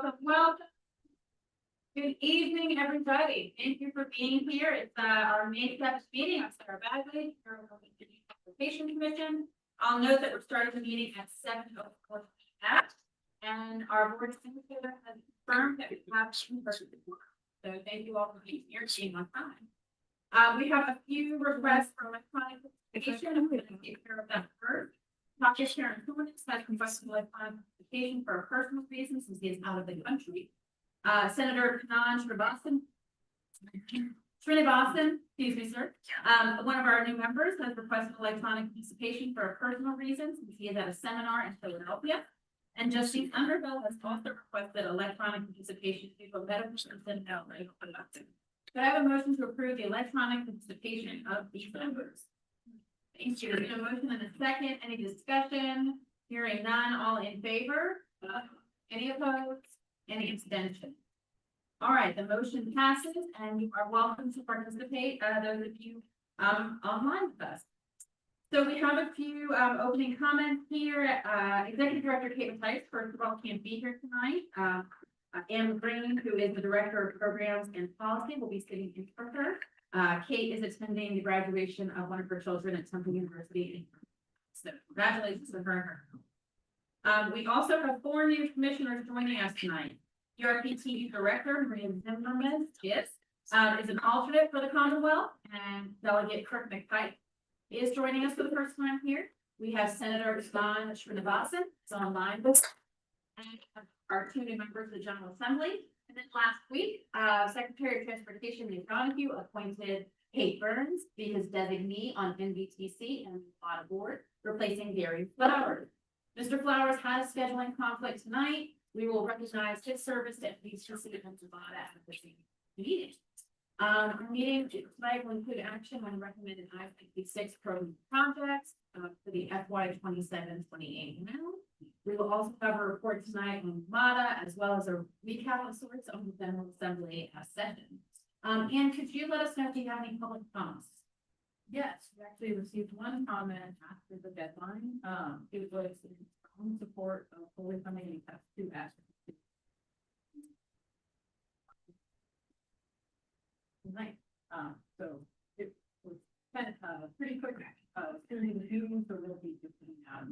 welcome. Good evening, everybody. Thank you for being here. It's our May 7th meeting. I'm Sarah Bagley, Transportation Commission. I'll note that we're starting the meeting at 7:04 p.m. and our board secretary has confirmed that we have two persons. So thank you all for being here, being on time. We have a few requests for electronic participation. I'm going to take care of that first. Dr. Sharon Kulinitz has requested electronic participation for personal reasons since he is out of the country. Senator Kanan Srinivasan, excuse me, sir. One of our new members has requested electronic participation for personal reasons since he is at a seminar in Philadelphia. And Justine Underhill has also requested electronic participation due to a medical reason. Could I have a motion to approve the electronic participation of these members? Thank you. There's a motion and a second. Any discussion? Hearing none. All in favor? Any opposed? Any abstention? All right, the motion passes, and you are welcome to participate. Those of you online with us. So we have a few opening comments here. Executive Director Kate Tice, first of all, can't be here tonight. Anne Green, who is the Director of Programs and Policy, will be sitting in for her. Kate is attending the graduation of one of her children at Temple University. So congratulations to her and her. We also have 4 new commissioners joining us tonight. URPTV Director Maria Zimmerman is an alternate for the Commonwealth, and Delegate Kirk McPike is joining us for the first time here. We have Senator Kanan Srinivasan is online with us, and our 2 new members of the General Assembly. And then last week, Secretary of Transportation Nick Donahue appointed Kate Burns to be his designee on NVTC and Nevada board, replacing Gary Flowers. Mr. Flowers has scheduling conflict tonight. We will recognize his service to NVTC and Nevada at the meeting. Our meeting tonight will include action on recommended I-56 program projects for the FY 27-28 now. We will also have a report tonight on Nevada, as well as a recap of sorts on the General Assembly session. Anne, could you let us know if you have any public comments? Yes, we actually received 1 comment after the deadline. It was in support of fully funding the past 2 aspects. Tonight, so it was kind of pretty quick. During the Zoom, so we'll be just putting out.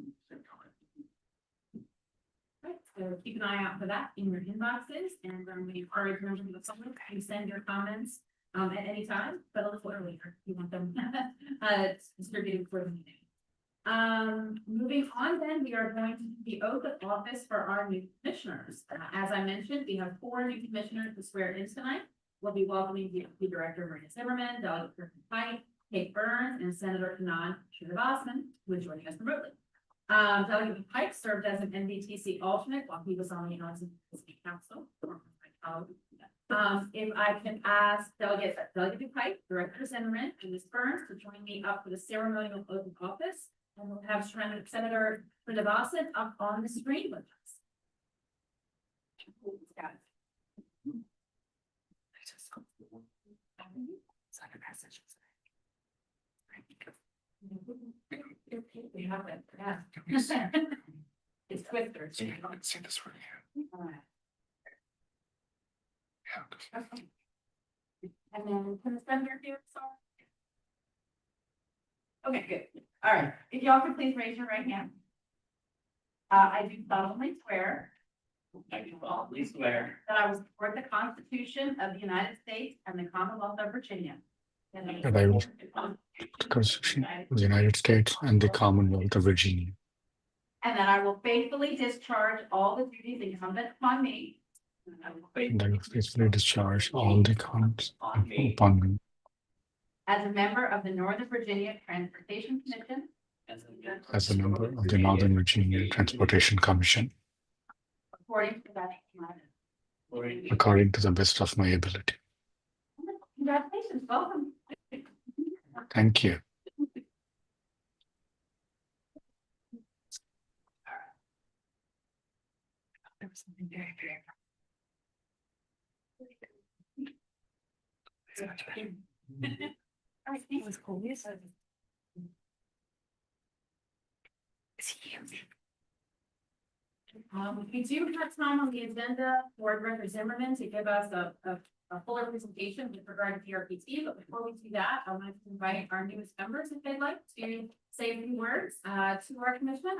Right, so keep an eye out for that in your inboxes, and we encourage members of the public to send your comments at any time, but a little earlier if you want them distributed for the meeting. Moving on, then we are going to do the oath of office for our new commissioners. As I mentioned, we have 4 new commissioners to swear in tonight. We'll be welcoming the Director Maria Zimmerman, Delegate Kirk McPike, Kate Burns, and Senator Kanan Srinivasan, who is joining us remotely. Delegate McPike served as an NVTC alternate while he was on the City Council. If I can ask Delegate McPike, Director Zimmerman, and Ms. Burns to join me up for the ceremonial oath of office, and we'll have Senator Srinivasan up on the screen with us. We have it. Yeah. It's Twister. So you can see this right here. All right. Yeah. Okay. And then can the senator do it? Okay, good. All right. If y'all could please raise your right hand. I do solemnly swear. I do solemnly swear That I will support the Constitution of the United States and the Commonwealth of Virginia. That I will the Constitution of the United States and the Commonwealth of Virginia. And that I will faithfully discharge all the duties incumbent upon me. And I will faithfully discharge all the accounts upon me As a member of the Northern Virginia Transportation Commission. as a member of the Northern Virginia Transportation Commission, According to the best of my ability. according to the best of my ability. Congratulations, welcome. Thank you. There was something very, very. So much better. It was cool. Yes. It's huge. We do have time on the agenda for Director Zimmerman to give us a fuller presentation with regard to PRPT, but before we do that, I want to invite our newest members if they'd like to say a few words to our commission.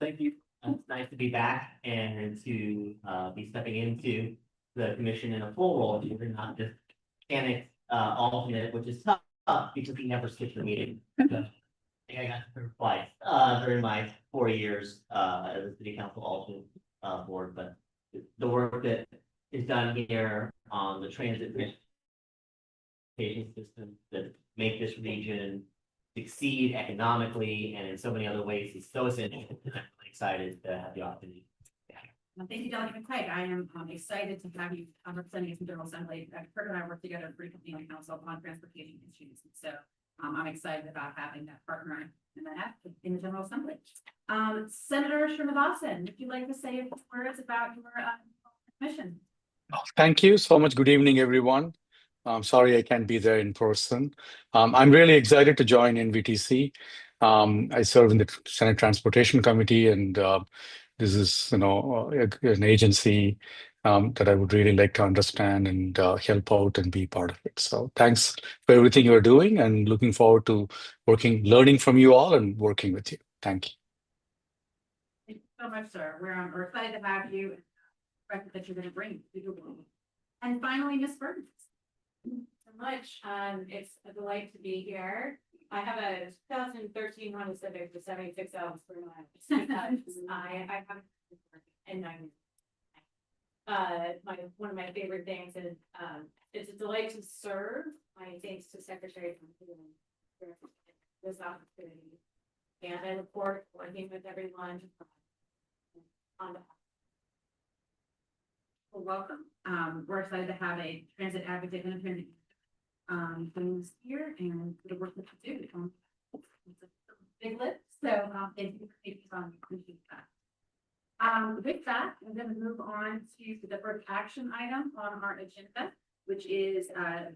Thank you. It's nice to be back and to be stepping into the commission in a full role. You're not just mechanic alternate, which is tough because we never skip the meeting. So, I think I got through twice during my 4 years as a city council alternate board, but the work that is done here on the transit system that make this region succeed economically and in so many other ways is so essential. I'm really excited to have the opportunity. Thank you, Delegate McCraig. I am excited to have you representing us in General Assembly. Kurt and I work together frequently on council on transportation issues. So I'm excited about having that partner in the General Assembly. Senator Srinivasan, would you like to say a few words about your commission? Thank you so much. Good evening, everyone. I'm sorry I can't be there in person. I'm really excited to join NVTC. I serve in the Senate Transportation Committee, and this is, an agency that I would really like to understand and help out and be part of it. So thanks for everything you're doing, and looking forward to learning from you all and working with you. Thank you. Thank you so much, sir. We're excited to have you and record that you're going to bring to your role. And finally, Ms. Burns. So much. It's a delight to be here. I have a 2013 Honda Civic with 76 hours per mile. I have and one of my favorite things is it's a delight to serve. My thanks to Secretary for this opportunity, and I look forward to working with everyone on the. Well, welcome. We're excited to have a transit advocate and attendant things here and the work that you do. It's a big list, so thank you for taking on. Appreciate that. With that, I'm going to move on to the first action item on our agenda, which is the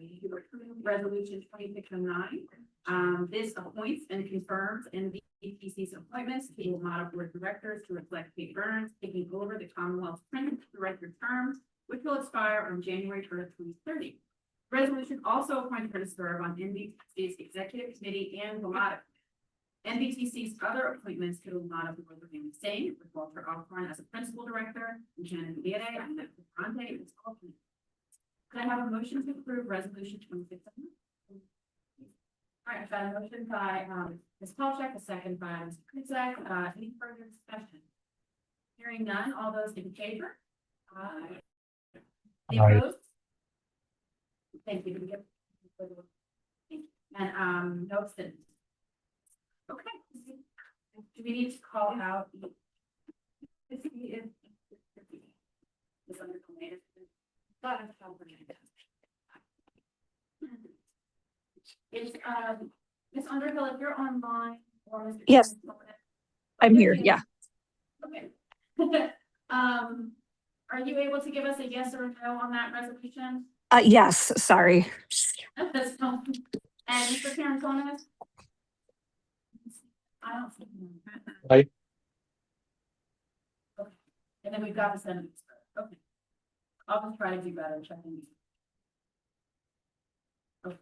resolution 2609. This appoints and confirms NVTC's appointments to the model board of directors to reflect Kate Burns taking over the Commonwealth Transit Director term, which will expire on January 1st, 2030. Resolution also appointed her to serve on NVTC's executive committee and WMATA. NVTC's other appointments to the WMATA board remain the same, with Walter Alcorn as a principal director and Shannon Viere and Nick Grande as alternate. Could I have a motion to approve resolution 2609? All right, I've got a motion by Ms. Palchak, a second by Ms. Krizak. Any further discussion? Hearing none, all those in favor? Any Aye. opposed? Thank you. And no abstentions. Okay. Do we need to call out the? Is Ms. Underhill, if you're online or Mr. Yes. Chairman, I'm here, yeah. Okay. Are you able to give us a yes or a no on that resolution? Yes, sorry. That's fine. And Mr. Carantonis? I don't see him. Aye. Okay. And then we've got the Senate. Okay. I'll just try to do better checking. Okay.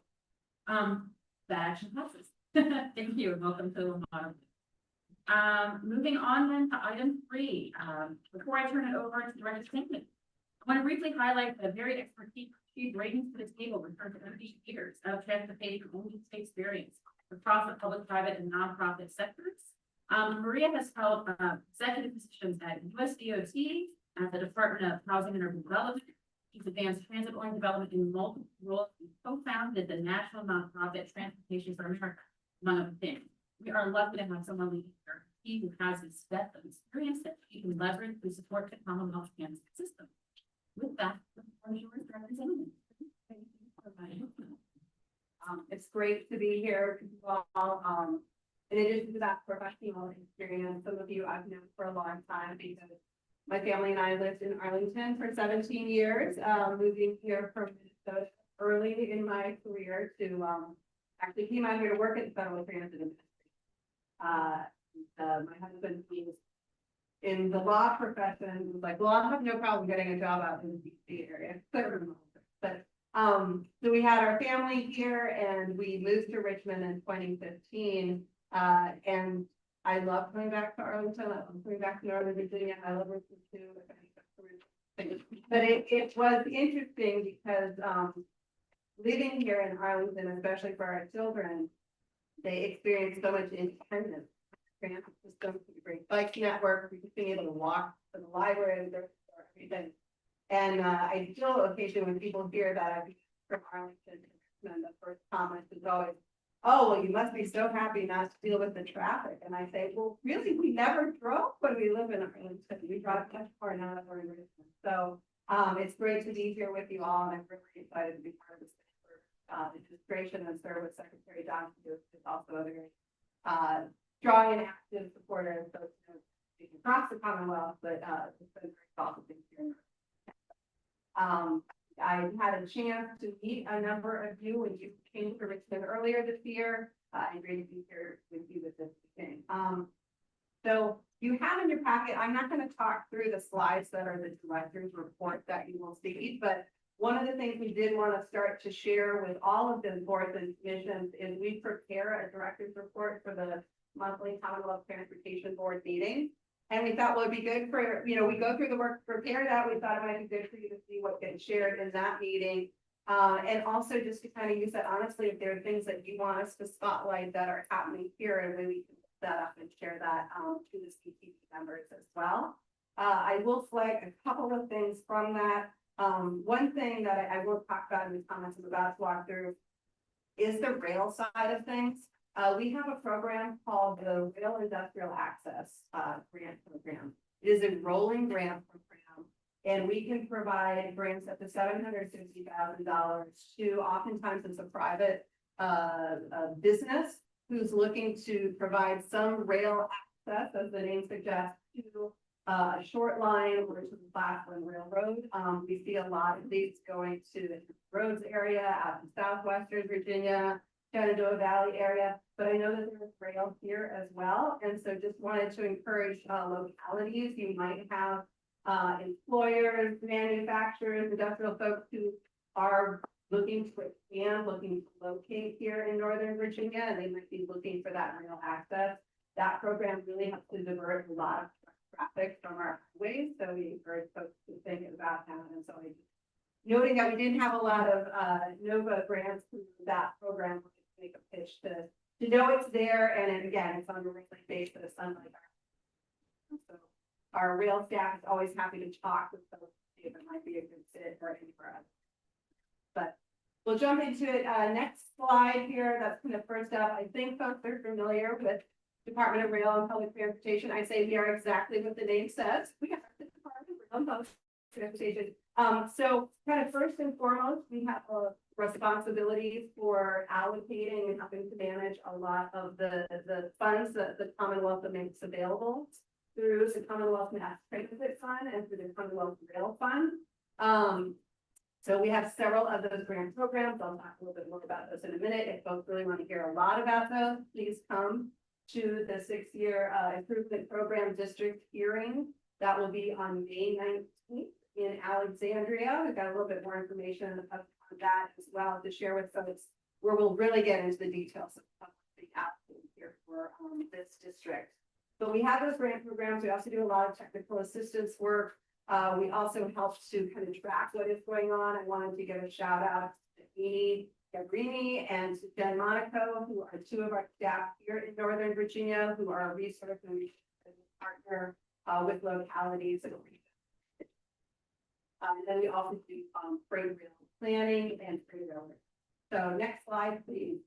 That action passes. Thank you and welcome to the model. Moving on then to item 3. Before I turn it over to Director Stankman, I want to briefly highlight the very expertise ratings to the table in terms of 30 years of transportation only experience across the public, private, and nonprofit sectors. Maria has held executive positions at USDOT, at the Department of Housing and Urban Development. She's advanced transit-oriented development in multiple roles and co-founded the national nonprofit Transportation for America, among other things. We are lucky to have someone leading her team who has this depth of experience that she can leverage to support the Commonwealth transit system. With that, the floor is yours, Director Zimmerman. Thank you for inviting me. It's great to be here with you all. In addition to that professional experience, some of you I've known for a long time because my family and I lived in Arlington for 17 years, moving here from Minnesota early in my career to actually came out here to work at the Federal Transit Administration. My husband, he's in the law profession, was like, well, I have no problem getting a job out in the DC area. But, so we had our family here and we moved to Richmond in 2015. And I love coming back to Arlington. I love coming back to Northern Virginia. I love Richmond too. But it was interesting because, living here in Arlington, especially for our children, they experience so much independence. Transit system, great bike network, we continue to walk to the library, or everything. And I still occasionally when people hear that I've been from Arlington, and the first comment is always, oh, well, you must be so happy not to deal with the traffic. And I say, well, really, we never drove when we live in Arlington. We drive much far now that we're in Richmond. So it's great to be here with you all, and I'm really excited to be part of this administration and serve with Secretary Johnson, who is also a very strong and active supporter of folks across the Commonwealth, but it's been very thoughtful here. I had a chance to meet a number of you when you came to Richmond earlier this year. And great to be here with you with this thing. So you have in your packet, I'm not going to talk through the slides that are the director's report that you will see, but one of the things we did want to start to share with all of the boards and commissions is we prepare a director's report for the monthly Commonwealth Transportation Board meeting. And we thought, well, it'd be good for, we go through the work to prepare that. We thought it might be good for you to see what gets shared in that meeting. And also just to kind of use that honestly, if there are things that you want us to spotlight that are happening here, and maybe we can set up and share that to the CTV members as well. I will flag a couple of things from that. One thing that I will talk about in the comments I'm about to walk through is the rail side of things. We have a program called the Rail Industrial Access Grant Program. It is a rolling grant program, and we can provide grants up to $760,000 to oftentimes it's a private business who's looking to provide some rail access, as the name suggests, to a short line or to the Class 1 railroad. We see a lot of these going to the roads area out in southwestern Virginia, Shenandoah Valley area, but I know that there's rail here as well. And so just wanted to encourage localities. You might have employers, manufacturers, industrial folks who are looking to expand, looking to locate here in Northern Virginia, and they might be looking for that rail access. That program really helps to divert a lot of traffic from our highways. So we encourage folks to think about that. And so noting that we didn't have a lot of NOVA grants through that program, make a pitch to know it's there, and again, it's on a regular basis, unlike so our rail staff is always happy to talk with folks to see if it might be a good fit or any for us. But we'll jump into it. Next slide here. That's kind of first up. I think folks are familiar with Department of Rail and Public Transportation. I say we are exactly what the name says. We are the Department of Rail and Public Transportation. So kind of first and foremost, we have a responsibility for allocating and helping to manage a lot of the funds that the Commonwealth makes available through the Commonwealth Mass Transit Fund and through the Commonwealth Rail Fund. So we have several of those grant programs. I'll talk a little bit more about those in a minute. If folks really want to hear a lot about those, please come to the 6-year improvement program district hearing. That will be on May 19th in Alexandria. We've got a little bit more information on that as well to share with folks, where we'll really get into the details of the applicant here for this district. But we have those grant programs. We also do a lot of technical assistance work. We also help to kind of track what is going on. I wanted to give a shout out to Amy Gabrini and to Jen Monaco, who are two of our staff here in Northern Virginia, who are a resource and partner with localities. And then we also do freight rail planning and freight rail. So next slide, please.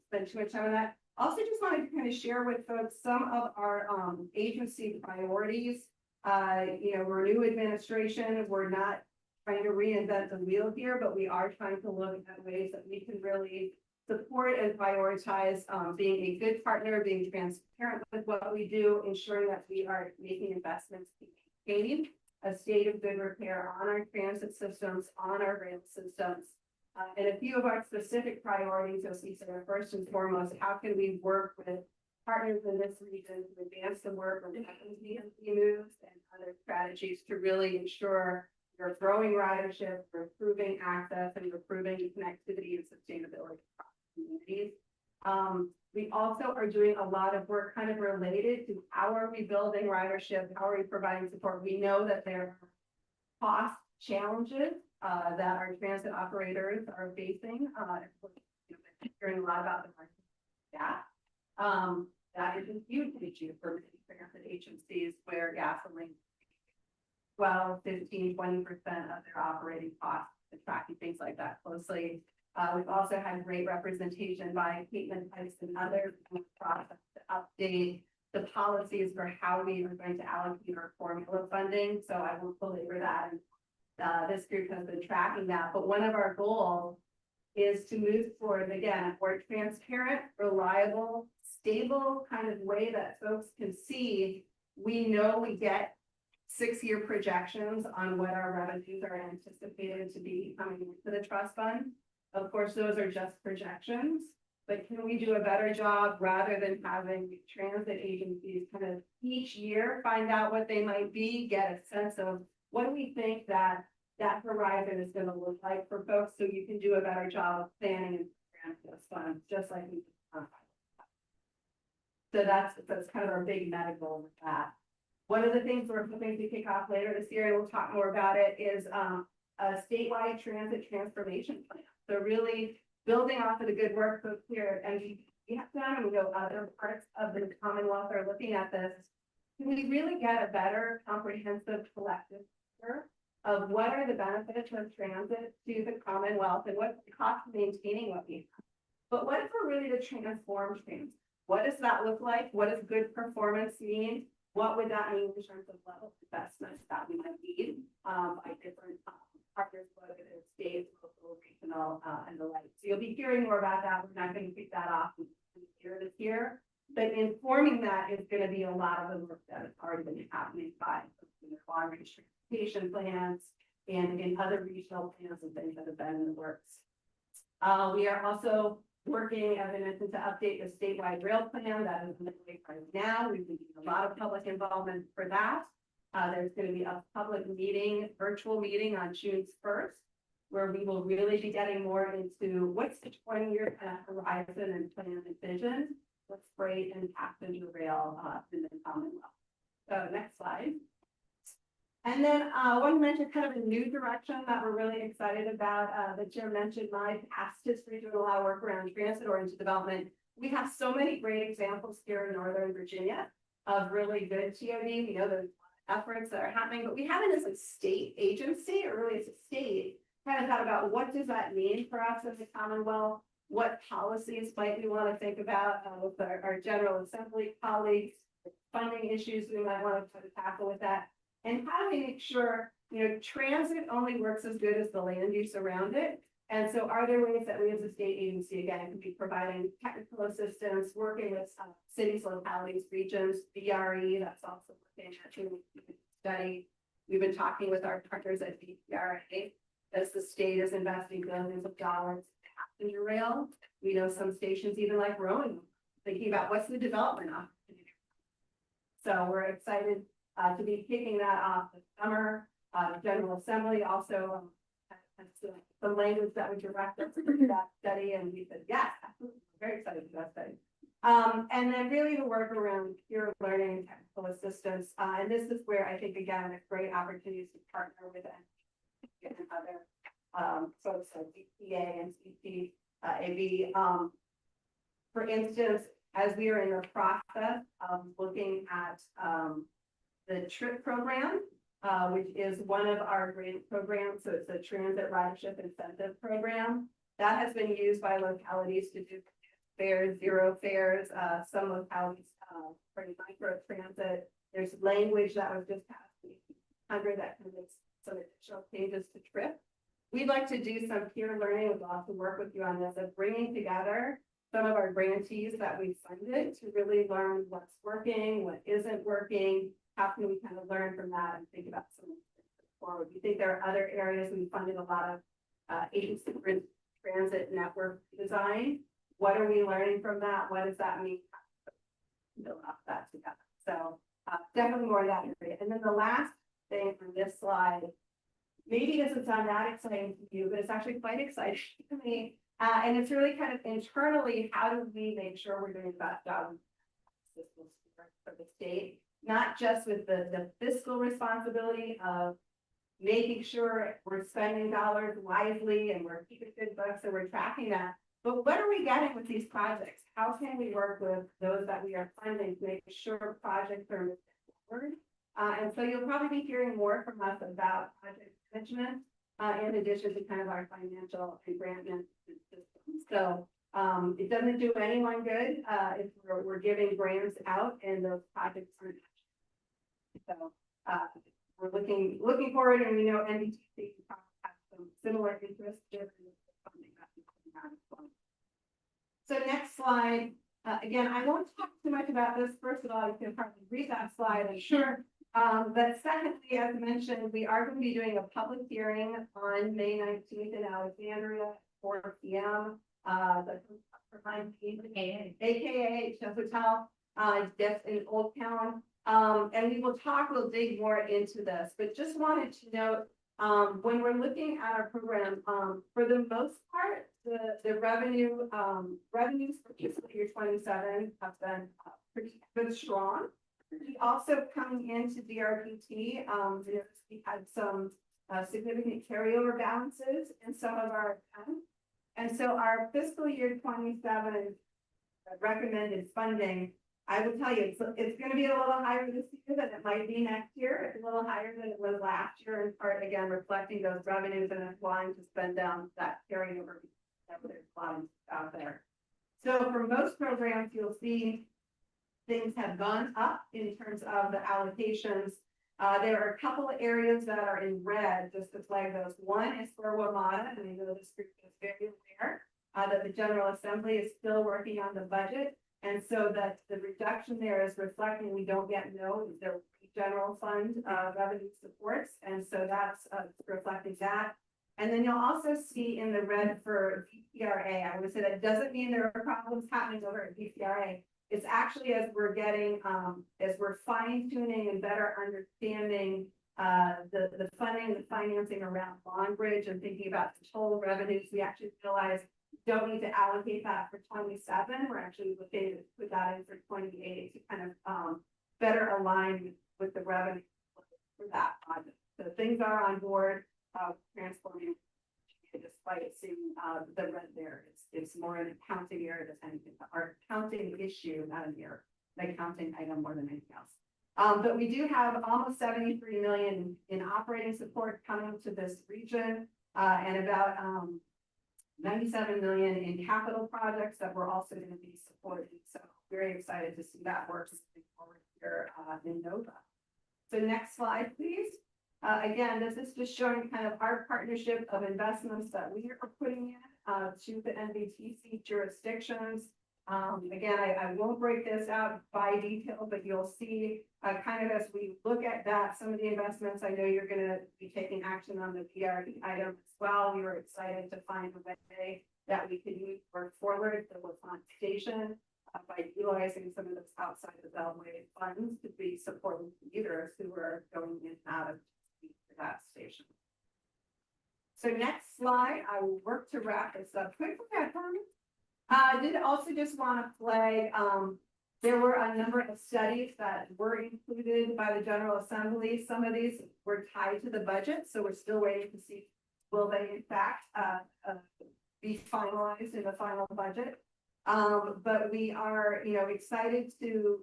Spend too much time on that. Also, just wanted to kind of share with folks some of our agency priorities. We're a new administration. We're not trying to reinvent the wheel here, but we are trying to look at ways that we can really support and prioritize being a good partner, being transparent with what we do, ensuring that we are making investments to maintain a state of good repair on our transit systems, on our rail systems. And a few of our specific priorities, you'll see, so first and foremost, how can we work with partners in this region to advance the work on FMC moves and other strategies to really ensure we're growing ridership, we're improving access, and we're improving connectivity and sustainability across communities. We also are doing a lot of work kind of related to how are we building ridership, how are we providing support. We know that there are cost challenges that our transit operators are facing. We're hearing a lot about the market gas. That is a huge issue for many transit agencies where gasoline 12, 15, 20% of their operating costs, and tracking things like that closely. We've also had great representation by Caitlin Tice and others in the process to update the policies for how we are going to allocate our formula funding. So I won't belabor that. This group has been tracking that. But one of our goals is to move forward, again, a more transparent, reliable, stable kind of way that folks can see. We know we get 6-year projections on what our revenues are anticipated to be coming into the trust fund. Of course, those are just projections, but can we do a better job rather than having transit agencies kind of each year find out what they might be, get a sense of what do we think that horizon is going to look like for folks, so you can do a better job of planning and programming those funds, just like we did. So that's kind of our big meta goal with that. One of the things we're hoping to kick off later this year, and we'll talk more about it, is a statewide transit transformation plan. So really building off of the good work folks here at MVP have done, and we know other parts of the Commonwealth are looking at this. Can we really get a better comprehensive collective picture of what are the benefits of transit to the Commonwealth and what's the cost of maintaining what we have? But what if we're really to transform transit? What does that look like? What does good performance mean? What would that mean in terms of level of investments that we might need by different partners, whether it's state, local, regional, and the like. So you'll be hearing more about that. We're not going to kick that off this year. But informing that is going to be a lot of the work that has already been happening by the long-range transportation plans and in other regional plans and things that have been in the works. We are also working, as I mentioned, to update the statewide rail plan that is in the way right now. We've been doing a lot of public involvement for that. There's going to be a public meeting, virtual meeting on June 1st, where we will really be getting more into what's the 20-year kind of horizon and plan and vision, what's freight and passenger rail in the Commonwealth. So next slide. And then I want to mention kind of a new direction that we're really excited about that Jim mentioned. My past history doing a lot of work around transit-oriented development. We have so many great examples here in Northern Virginia of really good TOD. We know there's efforts that are happening, but we haven't as a state agency, or really as a state, kind of thought about what does that mean for us as a Commonwealth? What policies might we want to think about with our General Assembly colleagues, funding issues we might want to try to tackle with that. And how do we make sure, transit only works as good as the land use around it. And so are there ways that we as a state agency, again, could be providing technical assistance, working with cities, localities, regions, BRE, that's also working at study. We've been talking with our partners at BRA as the state is investing billions of dollars in passenger rail. We know some stations even like rowing, thinking about what's the development opportunity. So we're excited to be kicking that off this summer. General Assembly also has some language that would direct us to that study, and we said, yes, absolutely, we're very excited for that study. And then really the work around peer learning and technical assistance. And this is where I think, again, there's great opportunities to partner with and other folks like EPA and CCAV. For instance, as we are in the process of looking at the TRIP program, which is one of our grant programs. So it's a transit ridership incentive program that has been used by localities to do fares, zero fares, some localities for micro transit. There's language that was just passed under that can make some additional changes to TRIP. We'd like to do some peer learning. We'd love to work with you on this, of bringing together some of our grantees that we funded to really learn what's working, what isn't working. How can we kind of learn from that and think about some of the forward? We think there are other areas we funded a lot of agency transit network design. What are we learning from that? What does that mean? build up that together. So definitely more of that area. And then the last thing on this slide, maybe doesn't sound that exciting to you, but it's actually quite exciting to me. And it's really kind of internally, how do we make sure we're doing the best job for the state, not just with the fiscal responsibility of making sure we're spending dollars wisely and we're keeping good books and we're tracking that. But what are we getting with these projects? How can we work with those that we are funding to make sure projects are moving forward? And so you'll probably be hearing more from us about project management, in addition to kind of our financial and grant management systems. So it doesn't do anyone good if we're giving grants out and those projects aren't. So we're looking forward, and we know NBTC has some similar interests given the funding that we have as well. So next slide. Again, I won't talk too much about this. First of all, you can probably read that slide, I'm sure. But secondly, as mentioned, we are going to be doing a public hearing on May 19th in Alexandria at 4 p.m. AKA Hotel, that's in Old Town. And we'll dig more into this, but just wanted to note, when we're looking at our program, for the most part, the revenues for fiscal year 27 have been pretty good, strong. We also coming into DRPT, we had some significant carryover balances in some of our accounts. And so our fiscal year 27 recommended funding, I will tell you, it's going to be a little higher this year than it might be next year. It's a little higher than it was last year, in part, again, reflecting those revenues and applying to spend down that carryover that there's funds out there. So for most programs, you'll see things have gone up in terms of the allocations. There are a couple of areas that are in red, just to flag those. One is for WMATA, and I know this group is very aware that the General Assembly is still working on the budget. And so that the reduction there is reflecting we don't yet know the general fund revenue supports. And so that's reflecting that. And then you'll also see in the red for VCRA, I would say that doesn't mean there are problems happening over at VCRA. It's actually as we're getting, as we're fine tuning and better understanding the funding, the financing around Longbridge and thinking about the total revenues, we actually realize we don't need to allocate that for 27. We're actually looking to put that in for 28 to kind of better align with the revenue for that project. So things are on board, transforming, despite seeing the red there. It's more an accounting error than anything, or accounting issue, not an error, an accounting item more than anything else. But we do have almost 73 million in operating support coming to this region, and about 97 million in capital projects that we're also going to be supporting. So very excited to see that work moving forward here in Nova. So next slide, please. Again, this is just showing kind of our partnership of investments that we are putting in to the NBTC jurisdictions. Again, I won't break this out by detail, but you'll see kind of as we look at that, some of the investments, I know you're going to be taking action on the PRD item as well. We were excited to find a way that we could move forward the Lafonte Station by utilizing some of those outside the Beltway funds to be supporting leaders who are going in and out of that station. So next slide, I will work to wrap this up quickly. I did also just want to flag, there were a number of studies that were included by the General Assembly. Some of these were tied to the budget, so we're still waiting to see will they in fact be finalized in the final budget. But we are, excited to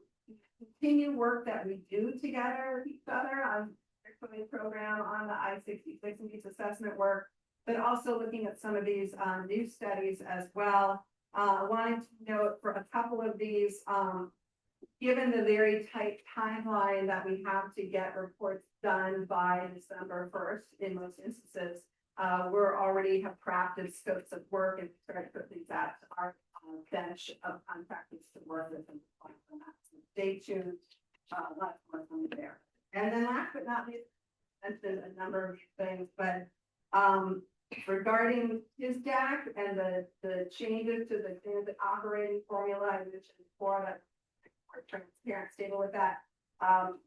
continue work that we do together with each other on the program, on the I-66 and these assessment work, but also looking at some of these new studies as well. Wanting to note for a couple of these, given the very tight timeline that we have to get reports done by December 1st in most instances, we're already have crafted scopes of work and started to put things out to our bench of contractors to work with and find them out. So stay tuned, lots more on there. And then last but not least, mentioned a number of things, but regarding his DAC and the changes to the operating formula, I mentioned before that we're transparent, stable with that.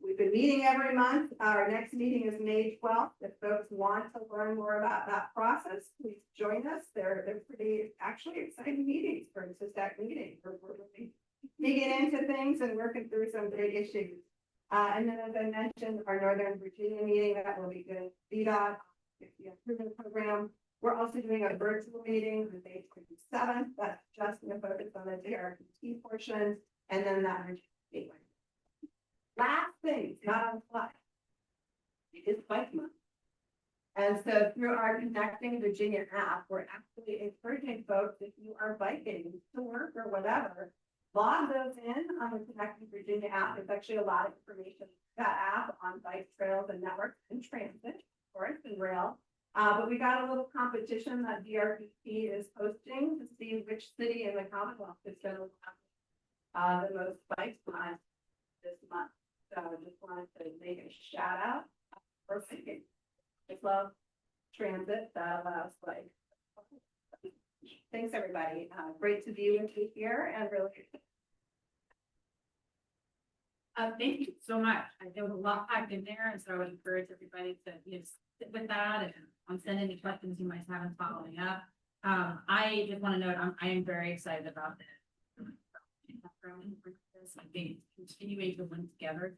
We've been meeting every month. Our next meeting is May 12th. If folks want to learn more about that process, please join us. They're pretty actually exciting meetings for a CISAC meeting. We're really digging into things and working through some big issues. And then, as I mentioned, our Northern Virginia meeting, that will be good. VDOT, the improvement program. We're also doing a virtual meeting on May 27th. That's just going to focus on the JRPT portion, and then that Virginia gateway. Last thing, not on the slide, is bike month. And so through our Connecting Virginia app, we're actually encouraging folks, if you are biking to work or whatever, log those in on the Connecting Virginia app. There's actually a lot of information in that app on bike trails and networks and transit, of course, and rail. But we got a little competition that DRPT is hosting to see which city in the Commonwealth is going to have the most bike miles this month. So I just wanted to make a shout out for thinking. I love transit that allows like. Thanks, everybody. Great to be with you here and really. Thank you so much. There was a lot packed in there, and so I would encourage everybody to sit with that and send any questions you might have in following up. I just want to note, I am very excited about this. I think continuing to link together,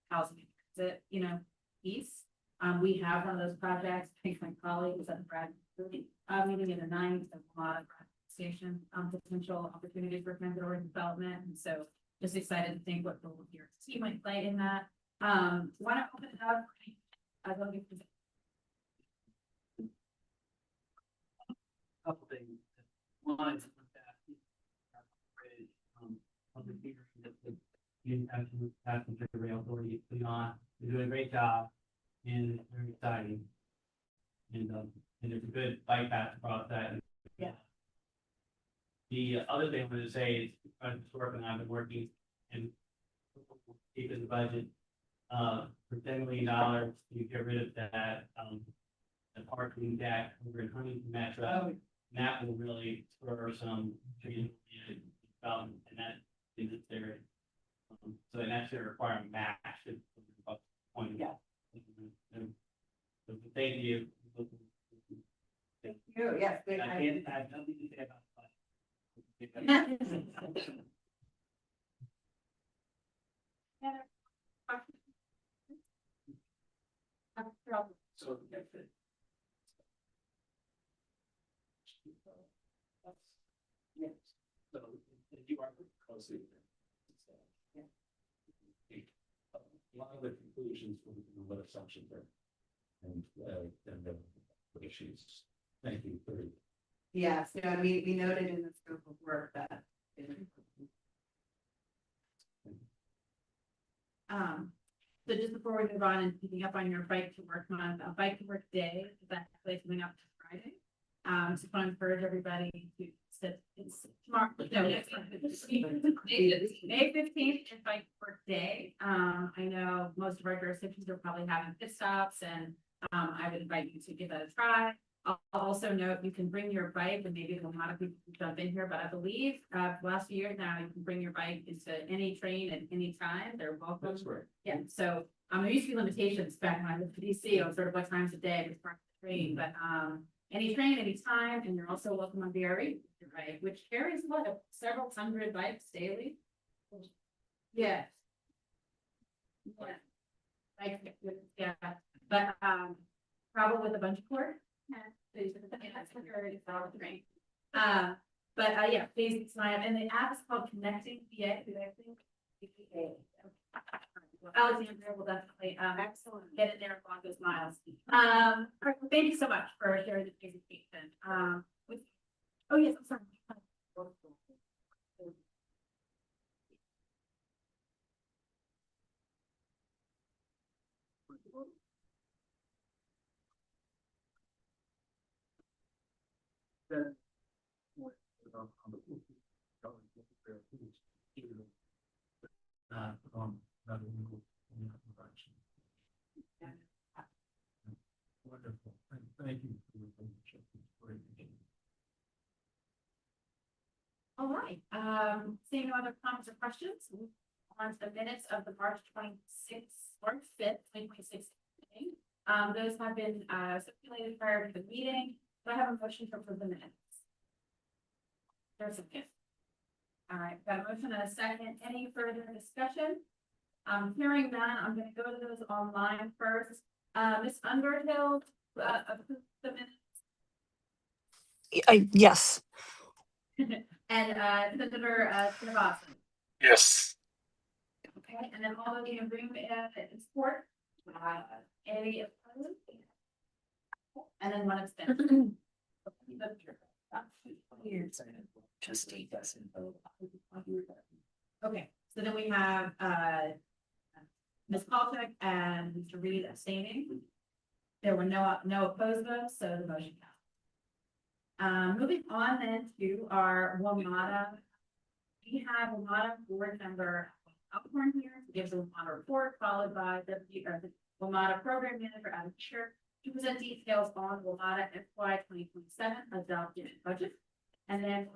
housing and transit, piece. We have one of those projects. I think my colleague was at the Brad meeting in the 9th, a lot of station potential opportunities for transit or development, and so just excited to think what role here he might play in that. Want to open it up? I'd love to. Couple things. One is that public hearing that the passenger rail authority is putting on. They're doing a great job and it's very exciting. And there's a good bike path across that. Yeah. The other thing I wanted to say is, Historic and I've been working and keeping the budget for $10 million to get rid of that the parking deck over in Huntington Metro. Oh. And that will really spur some development in that in this area. So and that's going to require a match point. Yeah. So thank you. Thank you. Yes. I have nothing to say about it. So yes. So you are closely. A lot of the conclusions from what assumptions are, and the issues. Thank you for. Yes, we noted in the scope of work that. So just before we move on and picking up on your bike to work month, a bike to work day is actually coming up this Friday. So I want to encourage everybody to sit. It's tomorrow. No, next May 15th is bike to work day. I know most of our jurisdictions are probably having pit stops, and I would invite you to give that a try. I'll also note you can bring your bike, and maybe a lot of people jump in here, but I believe last year now you can bring your bike into any train at any time. They're welcome. That's right. Yeah, so there used to be limitations back when I lived in DC on sort of what times of day was part of the train, but any train, any time, and you're also welcome on VRE, right? Which carries several hundred bikes daily. Yeah. Yeah, but probably with a bunch of cord. But yeah, please sign up, and the app is called Connecting VA. I think Alexandria will definitely excellent get in there and walk those miles. Thank you so much for sharing the presentation. Oh yes, I'm sorry. Wonderful. Thank you for your leadership. It's great. All right. right, seeing no other comments or questions, move on to the minutes of the March 5th, 2026 meeting. Those have been circulated prior to the meeting. Do I have a motion to approve the minutes? There's a gift. All right, got a motion and a second. Any further discussion? Hearing none, I'm gonna go to those online first. Ms. Underhill, approve the minutes. Yes. And Senator Srinivasan. Yes. Okay, and then all those in room in support? Any opposed? And then one abstention. Trustee doesn't vote. Okay, so then we have Ms. Paulson and Mr. Reed abstaining. There were no opposed votes, so the motion passed. Moving on then to our WMATA. We have WMATA board member Alcorn here to give the WMATA report, followed by the WMATA program manager Adam Fisher to present details on WMATA FY 2027 adopted budget. And then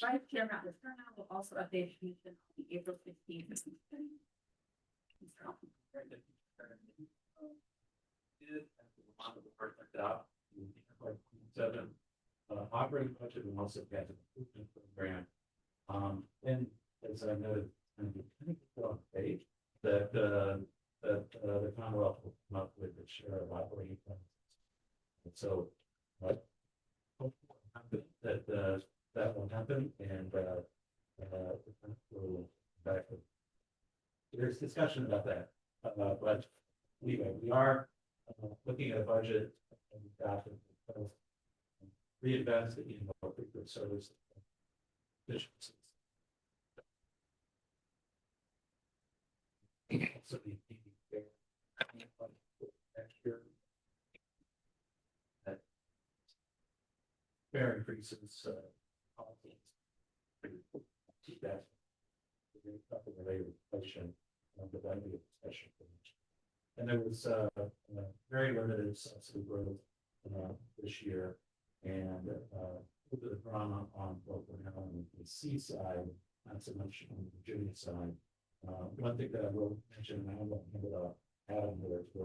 Vice Chair Matt Turner will also update the commission on the April 15th. Operating budget and also has an improvement program. And as I noted, on the page that the Commonwealth will come up with a share of operating funds. And so, that will happen, and we'll back. There's discussion about that, but anyway, we are looking at a budget and reinvest in more frequent service efficiencies. So next year. Fair increases, policies. Keep that. Related inflation, the value of special. And there was very limited subsidy growth this year, and the drama on both the C side, not so much on the Virginia side. One thing that I will mention, and I will hand it off Adam there to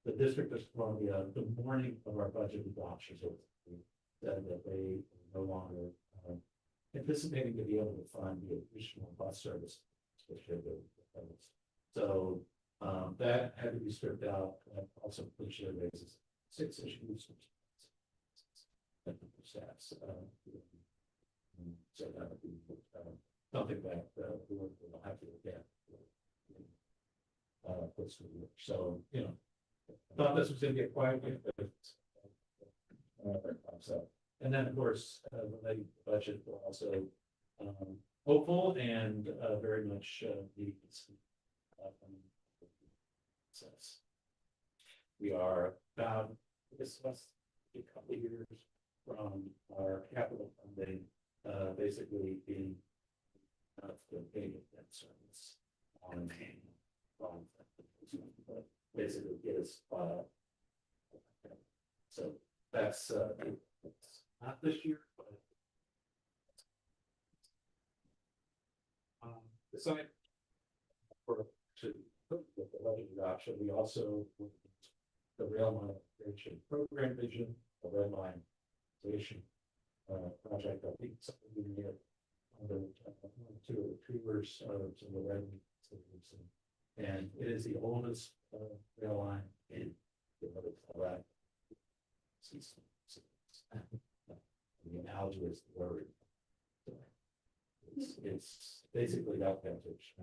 the District of Columbia, the morning of our budget adoption, said that they are no longer anticipating to be able to fund the additional bus service. So that had to be stripped out. Also, which raises 6 issues. So that would be something that we'll have to look at. So, you know, I thought this was going to be a quiet week, but so, and then of course, the budget will also hopeful and very much needs. We are about this last a couple of years from our capital funding, basically being the payment debt service on basically get us so that's not this year, but aside for to with the budget adoption, we also the rail line integration program vision, the red line station project. I think something we need under 2 retrievers of some of the red stations. And it is the oldest rail line in the that. The analogy is the word. It's basically that vantage.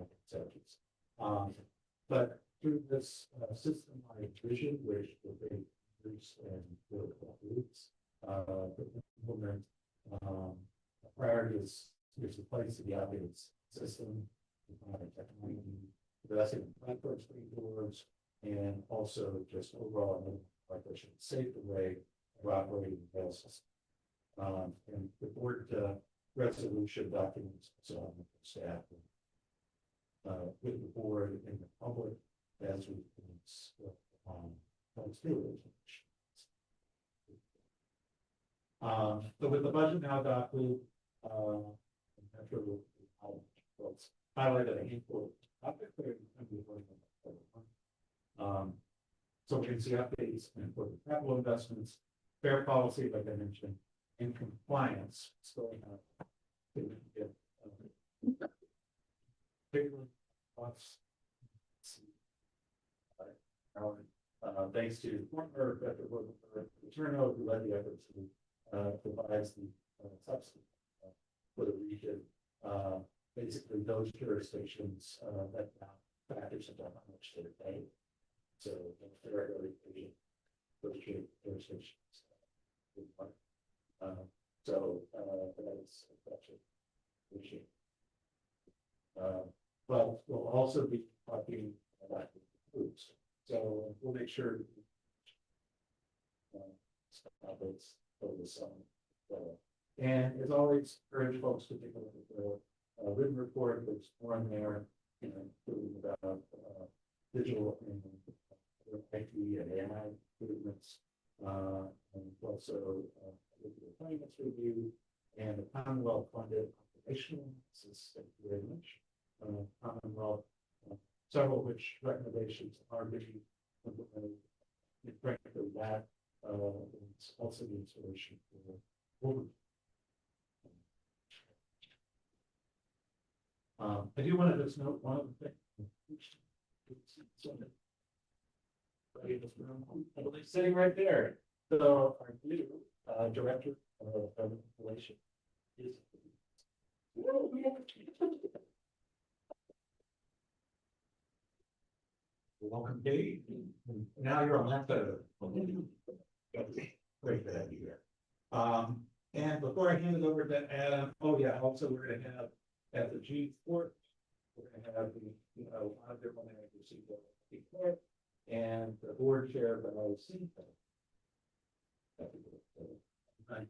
But through this system-wide vision, which will be years and roots, implement priorities is the place of the operating system, technology, investing in platforms, boards, and also just overall safe way of operating the rail system. And the board resolution documents so on the staff with the board and the public as we So with the budget now adopted, I'm sure we'll highlight a handful of topics that are gonna be important. So we can see updates and for the capital investments, fair policy, like I mentioned, and compliance, so. Big one, lots. Thanks to former Turno, who led the effort to devise the subsidy for the region. Basically, those jurisdictions that now package them how much they're paying. So they're really pretty those jurisdictions. So that's a issue. But we'll also be talking about the groups. So we'll make sure. Topics focus on. And as always, encourage folks to take a look at the written report. There's more in there, including about digital and IT and AI improvements. And also the finance review and the Commonwealth funded operational analysis. Thank you very much. Commonwealth, several of which recommendations are being implemented. And frankly, that it's also the inspiration for. I do want to just note one other thing. Sitting right there. So our new director of government relations is. Welcome, Dave. Now you're on that side of it. Great to have you here. And before I hand it over to Adam, oh yeah, also we're gonna have at the G4, we're gonna have the, a lot of different managers report and the board chair, but I'll see. Thank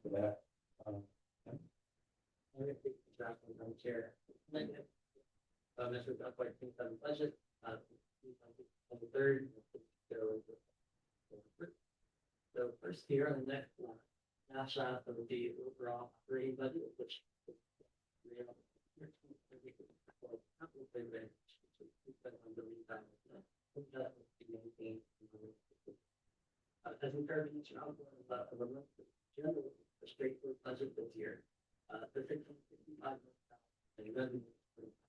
you for that. Chair. Mr. Duck, I think on the budget, on the third. So first here on the next snapshot of the overall operating budget, which as we heard in each round of the month, general, the straightforward budget this year, the $665 million revenue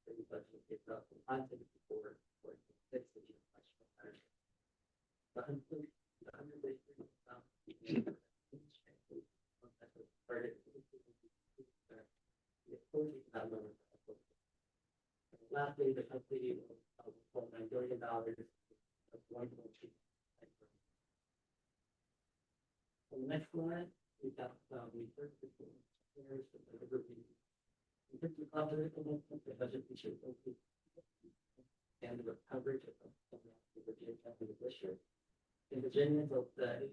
for the budget is up from $564 for the year. Lastly, the company of $1.9 billion of 1.2. On the next slide, we got we first the budget feature and the coverage of the Virginia County this year. In Virginia, both the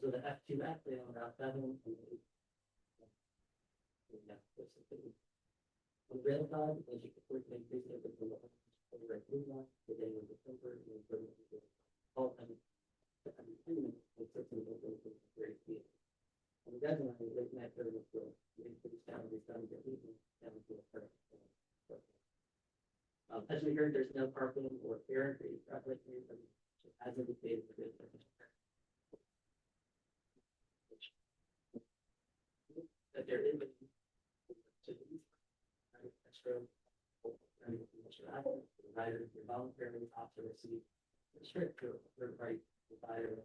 so the F2F they own about 7 and 8. On the rail side, as you can see, they increase it with the day of December and all time. On the deadline, we look at the increase down to down to as we heard, there's no parking or fare increase as indicated for this. That there is extra provider voluntarily opt to receive restrict to third party provider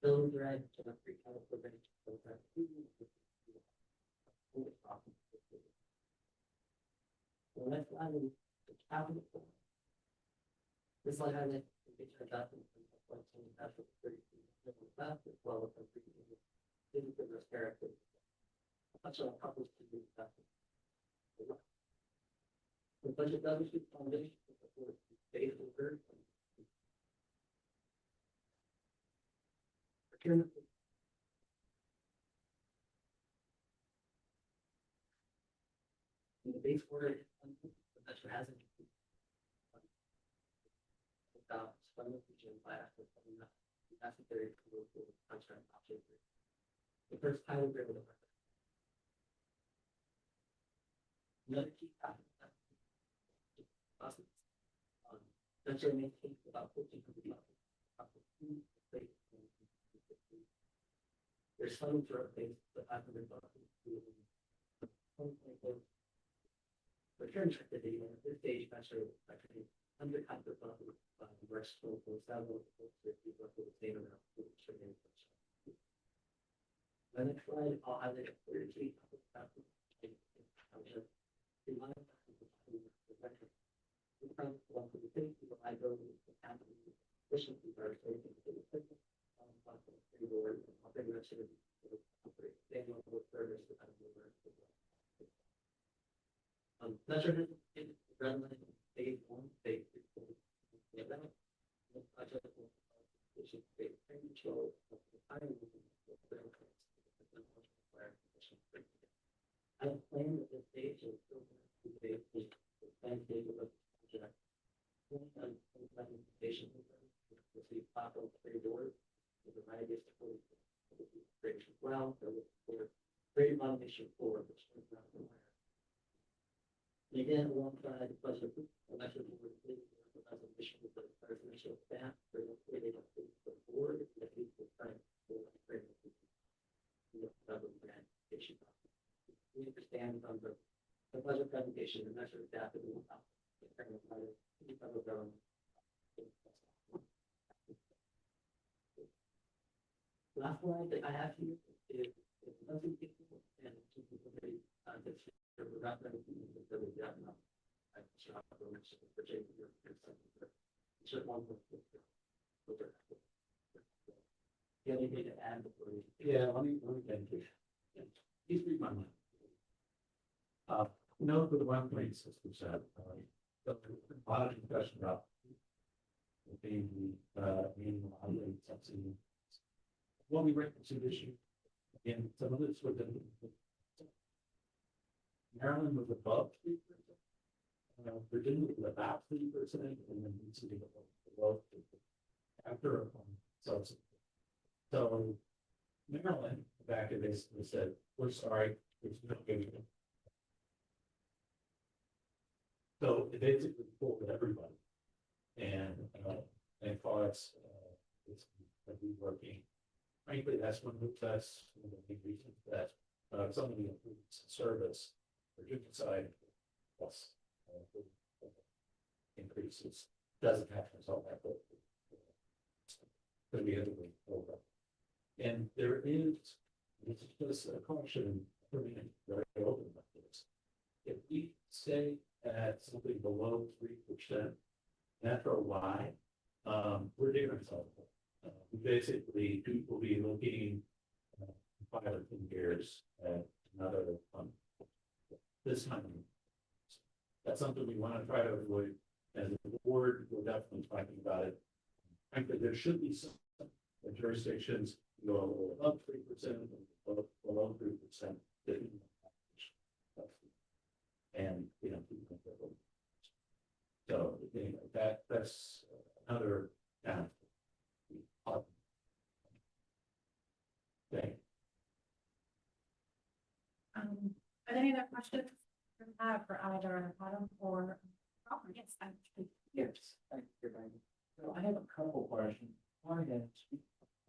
building right to the free capital program. The next item is the capital. This slide highlights the picture adjustment from as well as the character. Touch on a couple of things. The budget deficit foundation for base order. Procurement. base for it, but that's what hasn't. Without spending the gym class, but that's a very cool contract option. The first time we're able to. Another key topic. Awesome. That's your main thing about 1,500 dollars. There's funding for a base, the 500 dollars. Return check the data at this stage, measure actually under kind of works for several people for the same amount. The next slide, I'll have it for you. That's your red line, phase one, phase two. Yeah, that. I plan that this stage is still going to be a plan stage of a project. Presentation with the top of three doors, with a variety of great well, for great automation for which is not required. And again, alongside the budget, elected board, as a mission with the presidential staff, for the creating of the board, that we will try to create we understand from the budget presentation, the measure of staff that we will help. Federal government. Last slide that I have here is nothing people and that's not going to be that enough. I should have for Jake. Anything to add before we? Yeah, let me get into it. Please read my mind. Note for the one place, as we said, a lot of discussion about the meaning of subsidy. When we went to this issue, and some of this was Maryland was above 3%. Virginia was about 3%, and then DC was below 3% after subsidy. So Maryland back in this said, we're sorry, there's no good. So it basically pulled everybody, and thought it's working. Frankly, that's one of the main reasons that some of the improvements in service, Virginia side plus increases doesn't have to resolve that. But we have to wait over. And there is just a caution for me, very open about this. If we stay at something below 3%, after a while, we're doing ourselves. We basically will be looking 5 or 10 years at another this time. That's something we want to try to avoid. As a board, we're definitely talking about it. Frankly, there should be some jurisdictions go a little above 3%, below 3%. And so that's another thing. Are there any other questions for either Adam or Robert? Yes, I'm. Yes, thank you, Randy. So I have a couple questions. One is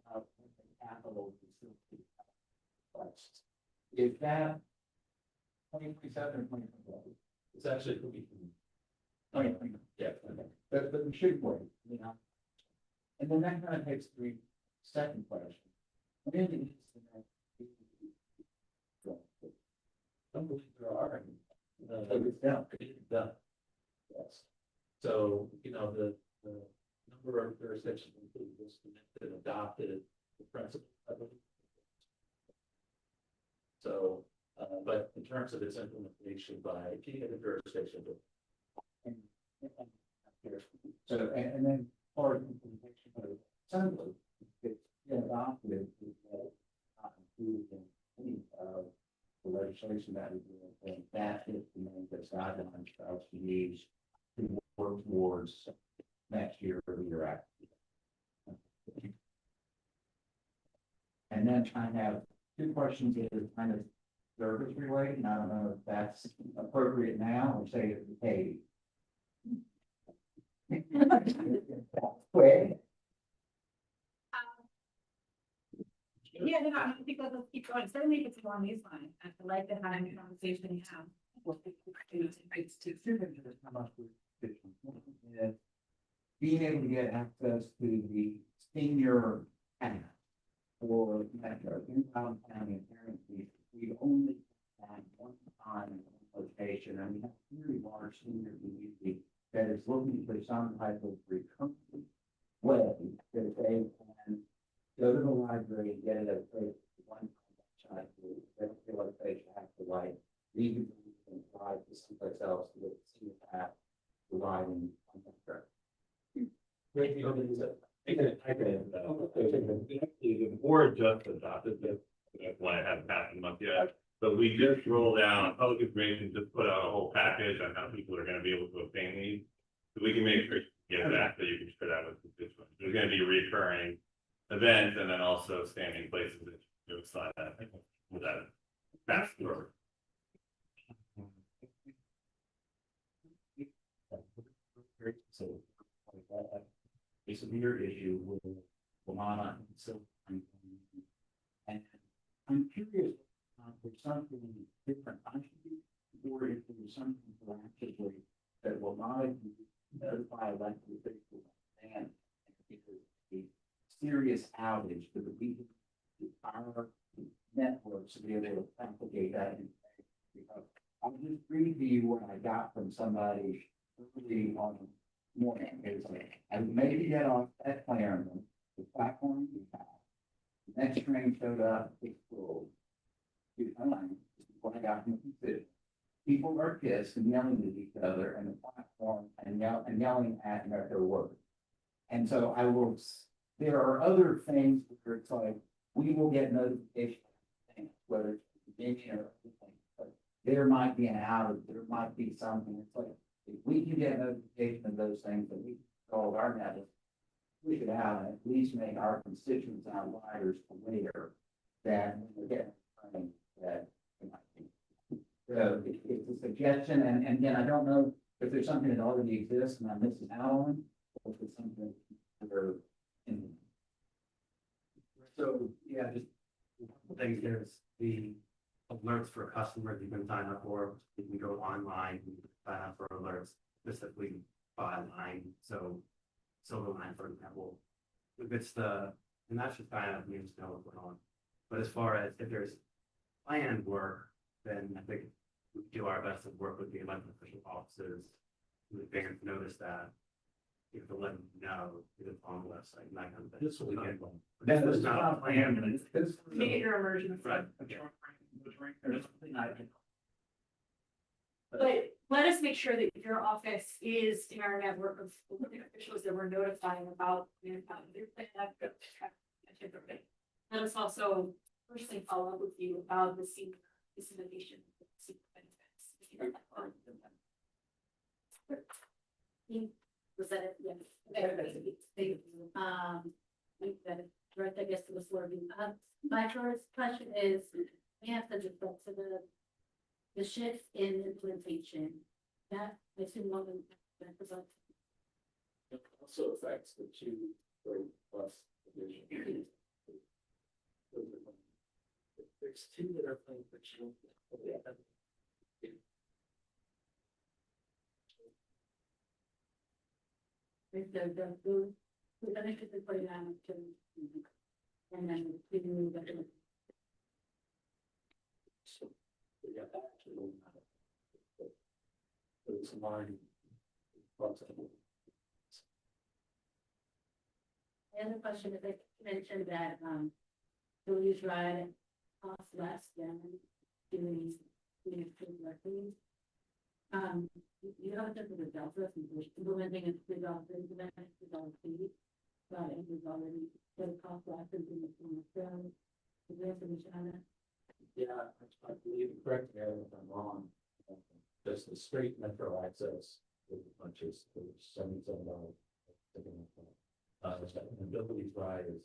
about the capital facility costs. Is that 2027 or 2021? It's actually could be. Yeah, but we should wait, And then that kind of takes the second question. When is the next? I don't believe there are any. It's down. It's done. Yes. So, the number of jurisdictions that adopted the principle. So, but in terms of its implementation by any of the jurisdictions. So, and then part of the implementation of the assembly, it's adopted, not included in any of the legislation that is, and that is the main basis. guidelines for us to use to work towards next year or the year after. And then I have two questions that are kind of service related, and I don't know if that's appropriate now or say it hey. Quick. Yeah, no, I think let's keep going. Certainly if it's along these lines, I like the kind of conversation you have. Being able to get access to the senior path for Metro, inbound county apparently, we only had one time location, and we have a very large senior community that is looking for some type of recurrent way that they can go to the library and get it at a place one time. They don't feel like they should have to like leave and drive to someplace else to get to the path providing. The board just adopted this, that's why it hasn't passed a month yet. But we just rolled out, public information just put out a whole package on how people are gonna be able to obtain these. So we can make sure you get that, so you can share that with constituents. There's gonna be recurring events and then also standing places that you do slide that with that fast forward. So, a severe issue with Lamana and so. And I'm curious, if something different I should do, or if there was something proactively that Lamana can notify elected officials and if there's a serious outage to the people, to our networks to be able to replicate that. Because I'll just read to you what I got from somebody early on the morning. It's like, I maybe get off at Clarendon, the platform we have. The next train showed up, it's full. When I got from the city. People are pissed and yelling at each other and the platform and yelling at their work. And so I will, there are other things where it's like, we will get notifications, whether it's beginning or anything, but there might be an outage, there might be something. It's like, if we can get notification of those things and we call our network, we should have at least make our constituents and our riders aware that we're getting something that it might be. So it's a suggestion, and again, I don't know if there's something that already exists and I'm missing out on, or if it's something that we're in. So, yeah, just one thing, there's the alerts for customers you can sign up for. You can go online, you can sign up for alerts specifically by line. So Silver Line, for example, if it's and that's just sign up, you just know what's going on. But as far as if there's planned work, then I think we do our best to work with the elected official offices in advance notice that. You have to let them know it's on the website and that kind of thing. This will not. This was not planned. Major emergency. Right. But let us make sure that your office is in our network of elected officials that we're notifying about. Their plan. Let us also personally follow up with you about the senior dissemination. Was that it? Yes. Okay. We've got it direct, I guess, to the floor. My first question is, we have to defer to the shift in implementation. That I assume one of them. It also affects the 2+ division. There's two that are playing for children. The benefit is pretty down to. And then we can move that. So we got that. It's line. The other question is, I mentioned that, the use ride costs less than doing, working. You have a different delta, implementing a $3 fee, but it was already, the cost less than doing it. So, is there information on that? Yeah, I believe, correct me if I'm wrong. Just the straight metro access with the punches, it was $77. The ability drive is.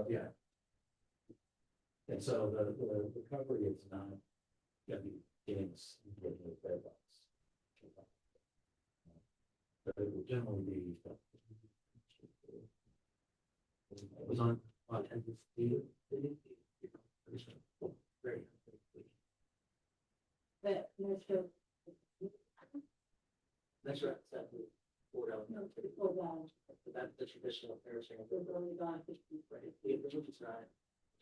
Yeah. And so the recovery is not gonna be gains in the fare box. But it will generally be. It was on. Great. But, Metro. That's right, that's the $4. No, to the $4. That's the traditional fare share. We're only gone 50. Right, the original design,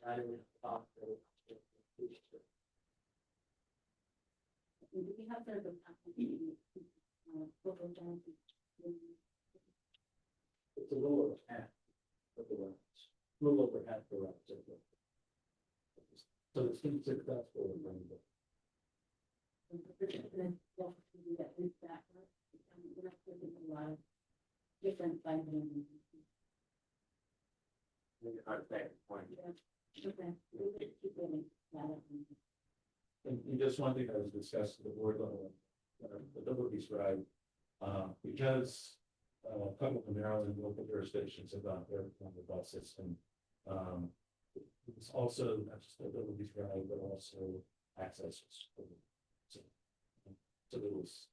I don't know. Do we have the, It's a little over half of the routes, a little over half the routes. So it's been successful in Rainbow. different findings. Point. Okay. And just one thing I was discussing at the board level, the abilities right, because a couple of Maryland local jurisdictions have gone there on the bus system. It's also not just the abilities right, but also access. So there was,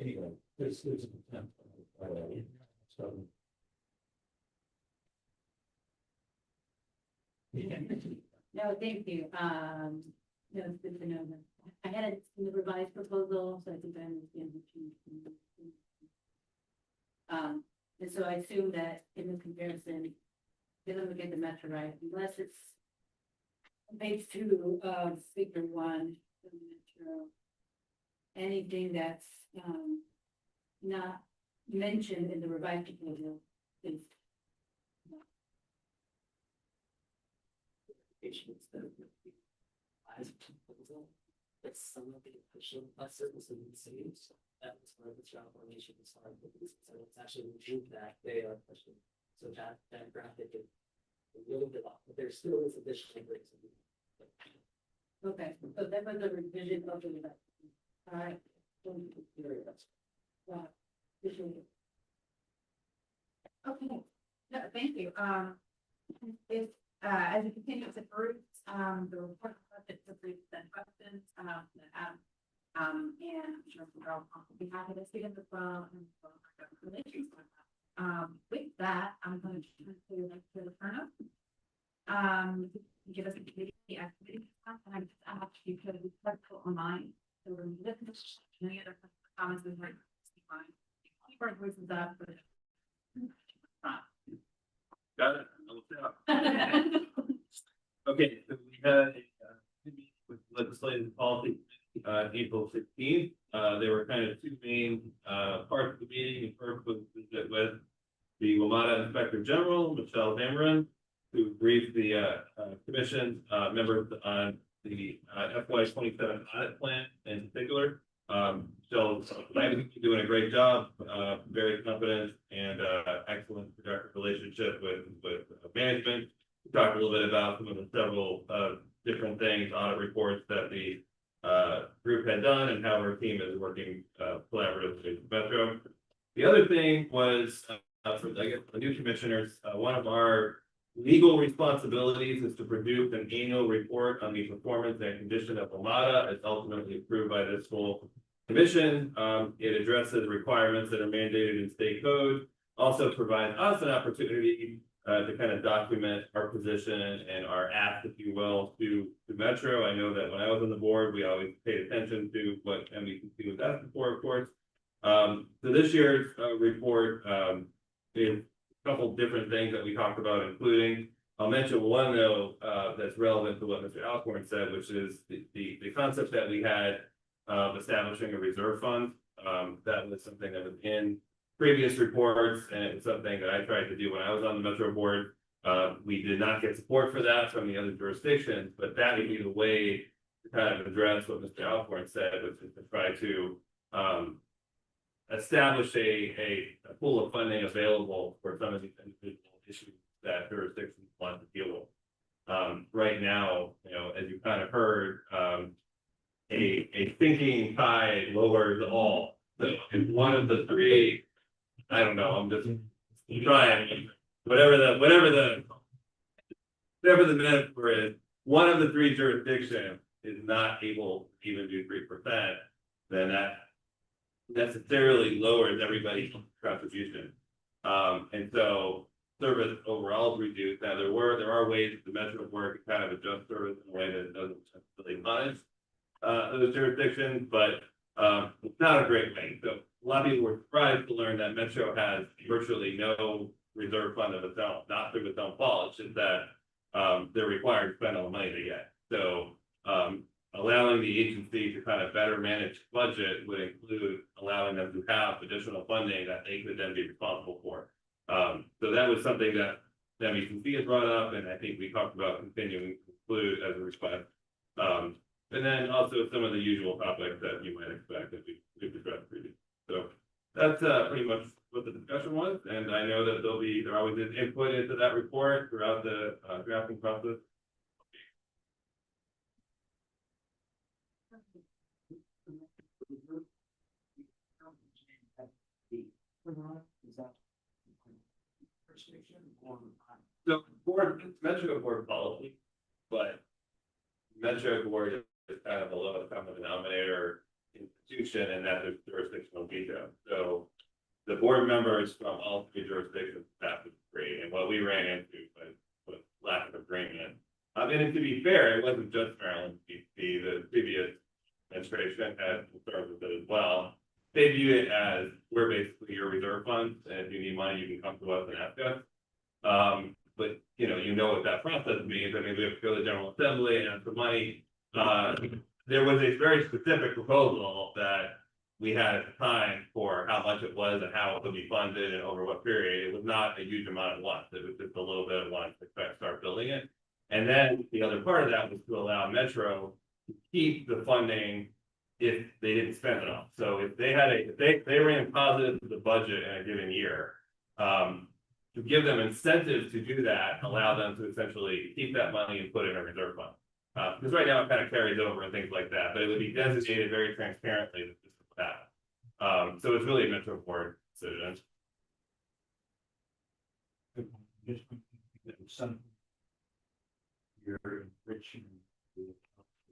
anyway, there's an attempt. So. No, thank you. No, it's good to know that. I had it in the revised proposal, so I think I understand the change. And so I assume that in this comparison, they're gonna get the Metro right, unless it's page 2 of figure 1, the Metro. Anything that's not mentioned in the revised proposal is Patients that as a proposal, that's some of the official bus services in the city, so that was part of the transformation as far as so it's actually removed that they are pushing. So that graphic is a little bit off, but there still is additional breaks. okay. So that was a revision of the revised. All right. Wow. Appreciate it. Okay, no, thank you. If, as we continue to group, the report budget to brief and questions, and I'm sure we're all be happy to see them as well. And with that, I'm going to turn to the Furno. Give us a committee activity, and I just ask you to be flexible online. So we're looking at any other comments with my keyboard voices up. Got it. I looked it up. Okay, so we had a meeting with legislative policy April 16th. There were kind of two main parts of the meeting. The first was with the WMATA Inspector General, Michelle Dameron, who briefed the commission members on the FY27 audit plan in particular. Michelle's doing a great job, very competent and excellent productive relationship with management. We talked a little bit about some of the several different things, audit reports that the group had done and how our team is working collaboratively with Metro. The other thing was for the new commissioners, one of our legal responsibilities is to produce an annual report on the performance and condition of WMATA. It's ultimately approved by this full commission. It addresses requirements that are mandated in state code, also provides us an opportunity to kind of document our position and our ask, if you will, to Metro. I know that when I was on the board, we always paid attention to what MECC was asking for, of course. So this year's report is a couple different things that we talked about, including, I'll mention one though, that's relevant to what Mr. Alcorn said, which is the concept that we had of establishing a reserve fund. That was something that was in previous reports, and it was something that I tried to do when I was on the Metro board. We did not get support for that from the other jurisdictions, but that would be the way to kind of address what Mr. Alcorn said, which is to try to establish a pool of funding available for some of these individual issues that jurisdictions want to deal with. Right now, as you kind of heard, a sinking tide lowers all. So if one of the three, I don't know, I'm just trying, whatever the metaphor is, one of the three jurisdictions is not able to even do 3%, then that necessarily lowers everybody's contribution. And so service overall is reduced. Now there are ways that the Metro Board can kind of adjust service in a way that doesn't really punish those jurisdictions, but it's not a great way. So a lot of people were surprised to learn that Metro has virtually no reserve fund of its own, not through its own fault. It's just that they're required to spend all the money they get. So allowing the agency to kind of better manage budget would include allowing them to have additional funding that they could then be responsible for. So that was something that MECC has brought up, and I think we talked about continuing to include as a request. And then also some of the usual topics that you might expect that we've addressed previously. So that's pretty much what the discussion was, and I know that there always is input into that report throughout the drafting process. So Metro Board policy, but Metro Board is kind of the lowest common denominator institution, and that there's jurisdictional veto. So the board members from all three jurisdictions have to agree, and what we ran into was lack of agreement. And to be fair, it wasn't just Maryland DC, the previous administration had concerns with it as well. They view it as we're basically your reserve funds, and if you need money, you can come to us and ask us. But you know what that process means. I mean, we have to go to the General Assembly and ask for money. There was a very specific proposal that we had at the time for how much it was and how it would be funded and over what period. It was not a huge amount at once. It was just a little bit of once to start building it. And then the other part of that was to allow Metro to keep the funding if they didn't spend enough. So if they ran positive to the budget in a given year, to give them incentives to do that, allow them to essentially keep that money and put it in a reserve fund. Because right now it kind of carries over and things like that, but it would be designated very transparently that this is that. So it's really a Metro Board decision. Some you're enriching the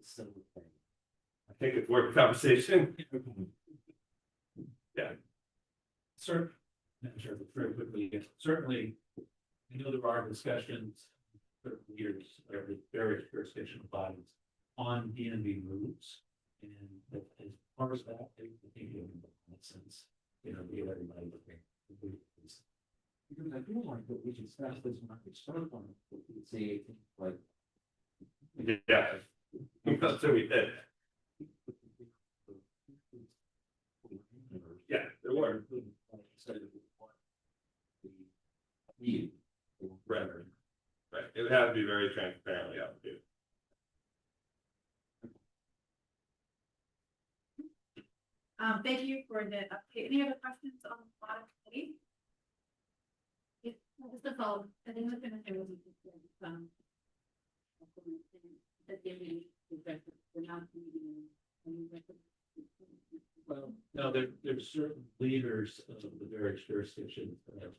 civil thing. I think it's worth a conversation. Yeah. Sir, very quickly, certainly, I know there are discussions for years, various jurisdictional bodies on DNB rules. And as far as that, I think it makes sense, give everybody the thing. Because I feel like that we should start this market start on it, we could say things like. Yeah. So we did. Yeah, there were. Right. It would have to be very transparently allocated. Thank you for the update. Any other questions on the audit committee? Just a follow, I think we're gonna do Well, no, there's certain leaders of the various jurisdictions that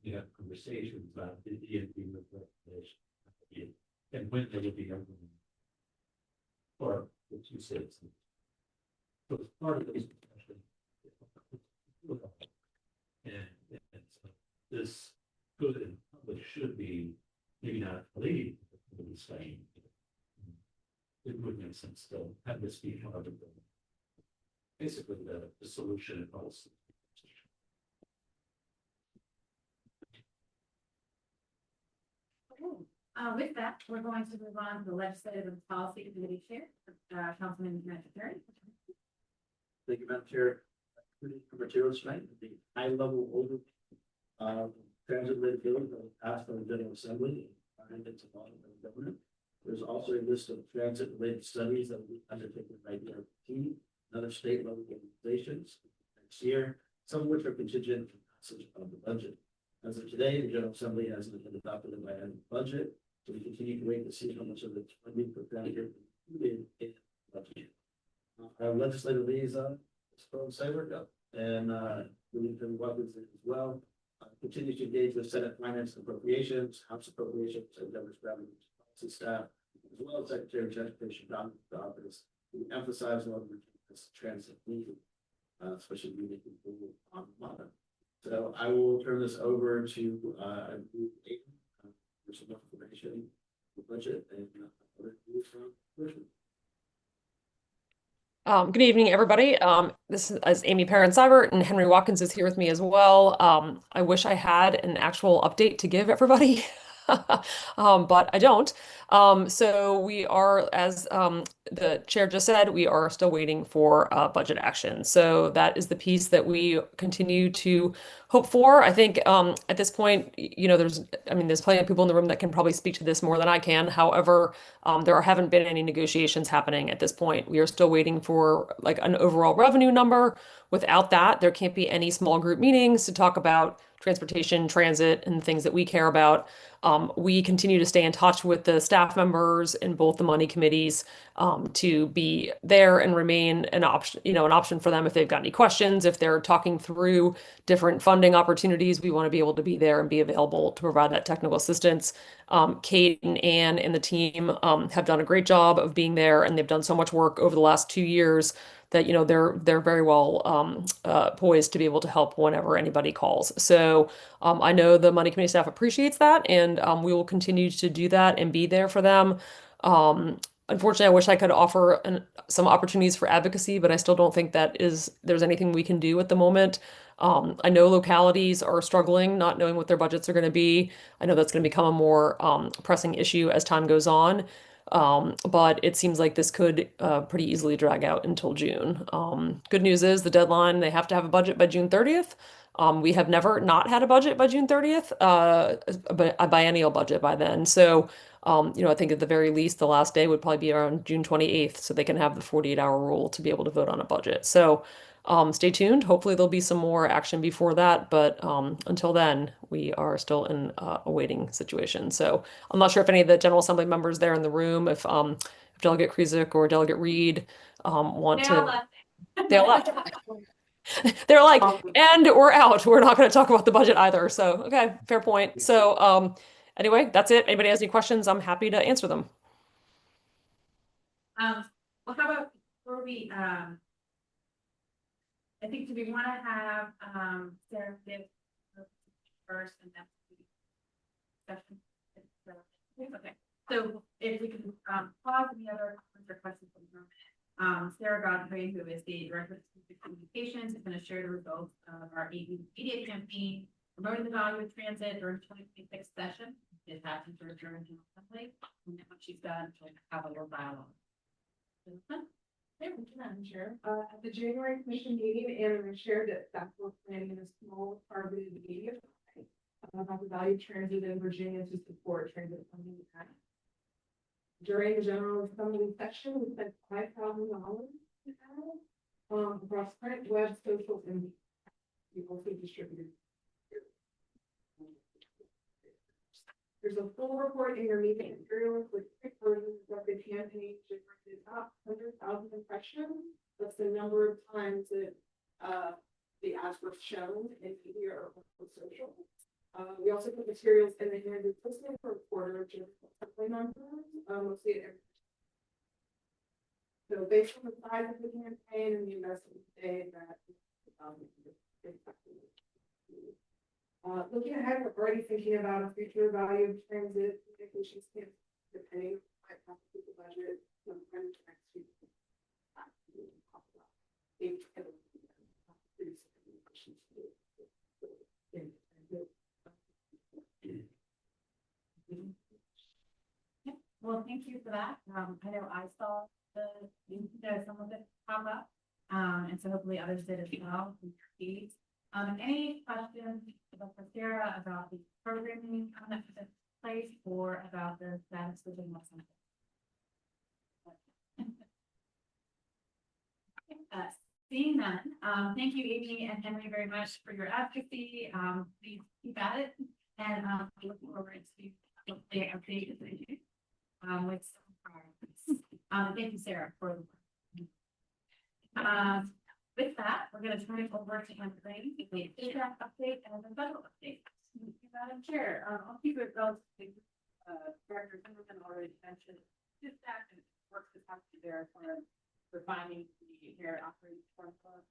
we have conversations about the DNB recommendation. And when they would be implemented. Or the two citizens. So it's part of this discussion. And so this could and probably should be, maybe not lead the discussion. It would make sense to have this be part of the basically the solution and policy. With that, we're going to move on to the legislative and policy committee chair, Councilman Terry. Thank you, Madam Chair. Materials tonight, the high level over transit related bills that was passed by the General Assembly and into law and government. There's also a list of transit related studies that will be undertaken by DRT and other state level organizations next year, some of which are contingent on passage of the budget. As of today, the General Assembly has adopted a biannual budget. So we continue to wait to see how much of the funding for that is included in the budget. Our legislative liaison, Phil Saber, and William Watkins as well. Continue to engage with Senate Finance and Appropriations, House Appropriations, and Government Revenue Policy staff, as well as Secretary of Transportation, Don's office, to emphasize on this transit need, especially moving people on Monday. So I will turn this over to Aidan for some information, the budget, and other news from Commissioner. Good evening, everybody. This is Amy Perrin-Seibert, and Henry Watkins is here with me as well. I wish I had an actual update to give everybody, but I don't. So we are, as the chair just said, we are still waiting for budget action. So that is the piece that we continue to hope for. I think at this point, you know, there's plenty of people in the room that can probably speak to this more than I can. However, there haven't been any negotiations happening at this point. We are still waiting for like an overall revenue number. Without that, there can't be any small group meetings to talk about transportation, transit, and things that we care about. We continue to stay in touch with the staff members in both the money committees to be there and remain an option for them if they've got any questions. If they're talking through different funding opportunities, we want to be able to be there and be available to provide that technical assistance. Kate and Anne and the team have done a great job of being there, and they've done so much work over the last 2 years that, you know, they're very well poised to be able to help whenever anybody calls. So I know the money committee staff appreciates that, and we will continue to do that and be there for them. Unfortunately, I wish I could offer some opportunities for advocacy, but I still don't think there's anything we can do at the moment. I know localities are struggling, not knowing what their budgets are going to be. I know that's going to become a more pressing issue as time goes on. But it seems like this could pretty easily drag out until June. Good news is the deadline, they have to have a budget by June 30th. We have never not had a budget by June 30th, but a biennial budget by then. So, you know, I think at the very least, the last day would probably be around June 28th, so they can have the 48-hour rule to be able to vote on a budget. So stay tuned. Hopefully there'll be some more action before that, but until then, we are still in a waiting situation. So I'm not sure if any of the General Assembly members there in the room, if Delegate Krizik or Delegate Reed want to. They all left. They're like, and we're out. We're not going to talk about the budget either. So, okay, fair point. So anyway, that's it. Anybody has any questions? I'm happy to answer them. Well, how about before we, I think, do we want to have Sarah give first and then discussion? Okay, so if we can pause any other comments or questions from the room. Sarah Godfrey, who is the Director of Communications, is going to share the results of our media campaign promoting the value of transit during 2026 session. It happened to adjourn to assembly, and then when she's done, she'll have a little dialogue. Sure. At the January commission meeting, Anna shared that staff was planning a small targeted media about the value of transit in Virginia to support transit funding. During the general assembly session, we spent $5,000 across print, web, social, and we also distributed. There's a full report in your meeting materials with quick versions of the campaign to bring the top 100,000 impressions. That's the number of times that the ads were shown in media or social. We also put materials in the hands of listening reporter, assembly members, mostly at every. So based on the size of the campaign and the investment today, that looking ahead, we're already thinking about a future value of transit communications depending on the budget sometime next week. Well, thank you for that. I know I saw some of it pop up, and so hopefully others did as well. Any questions about Sarah about the programming that was in place or about the status of the something? Seeing none, thank you, Amy and Henry, very much for your advocacy. Please keep at it, and looking forward to hopefully update as I do. With some progress. Thank you, Sarah, for the work. With that, we're gonna turn it over to Anne Green, the feedback update and the federal update. Madam Chair, I'll keep it relatively, Director Zimmerman already mentioned this act and work that's happening there for refining the air operating formula.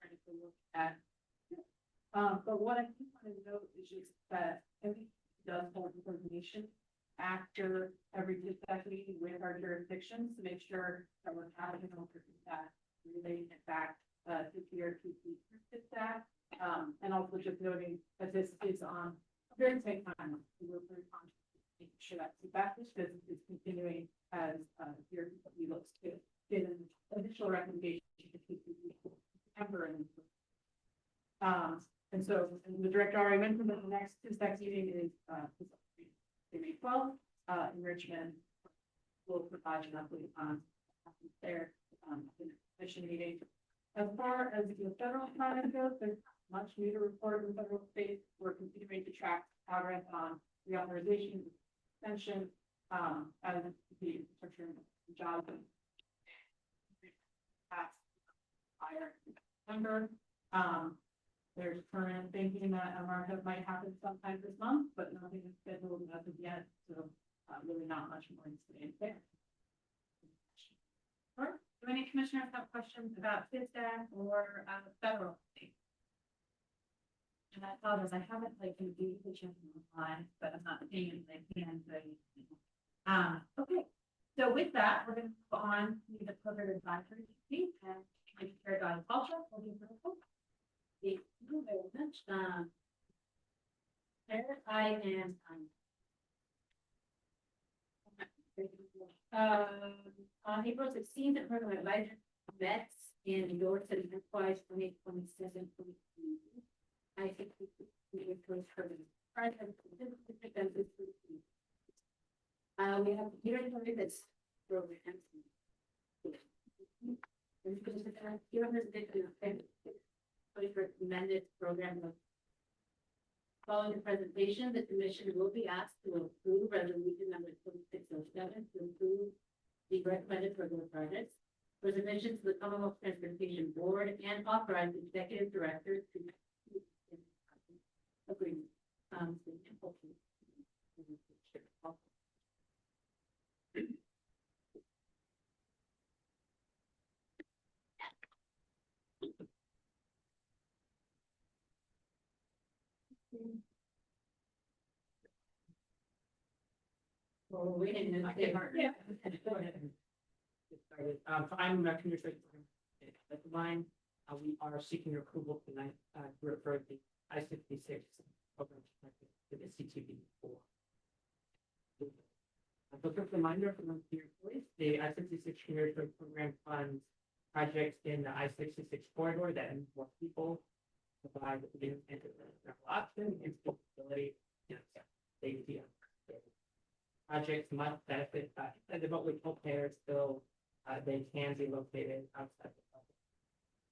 Trying to look at. But what I do want to note is just that every does hold information after every dispatch meeting with our jurisdictions to make sure that we're having an overview that relating it back to PRTC dispatch. And also just noting that this is on a very tight time. We're very conscious of making sure that feedback is continuing as PRTC looks to get an additional recommendation to PCC September and so the director already mentioned that the next dispatch meeting is May 12th. In Richmond will provide an update on their commission meeting. As far as the federal plan goes, there's much new to report in the federal space. We're continuing to track progress on reauthorization, extension, as the infrastructure job past higher September. There's current thinking that a markup might happen sometime this month, but nothing is scheduled as of yet, so really not much more to say there. Or do any commissioners have questions about FISDAC or federal update? And I thought as I haven't like reviewed the chapter online, but I'm not seeing it like hands. Okay, so with that, we're going to go on to the program advisory meeting and Chair Don Paltrow will be critical. Thank you very much. There I am. On April 16th, the program advisor met and endorsed an FY 2027. I think we will for we have here that's program. Recommended program. Following the presentation, the commission will be asked to approve resolution number 2607 to approve the recommended program projects, presentation to the Commonwealth Transportation Board, and authorize the executive director to agree. Well, we didn't. Yeah. Go ahead. Get started. So I'm Commissioner Line. We are seeking your approval tonight to refer the I-66 program to the CTB for. A quick reminder from your employees, the I-66 community program funds projects in the I-66 corridor that more people provide the option, instability, safety. Projects must benefit the vote with payers, so they can be located outside the public.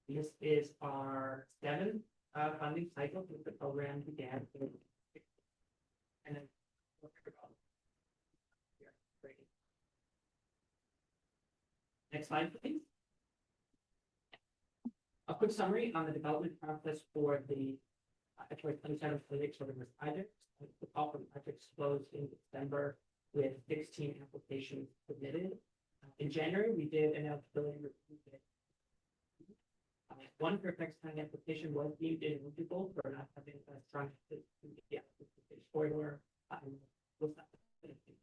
This is our 7th funding cycle since the program began. And then next slide, please. A quick summary on the development process for the FY 27 projects for the project. The call for the projects closed in December with 16 applications submitted. In January, we did an eligibility review. One perfect time application was deemed ineligible for not having a strong corridor, was not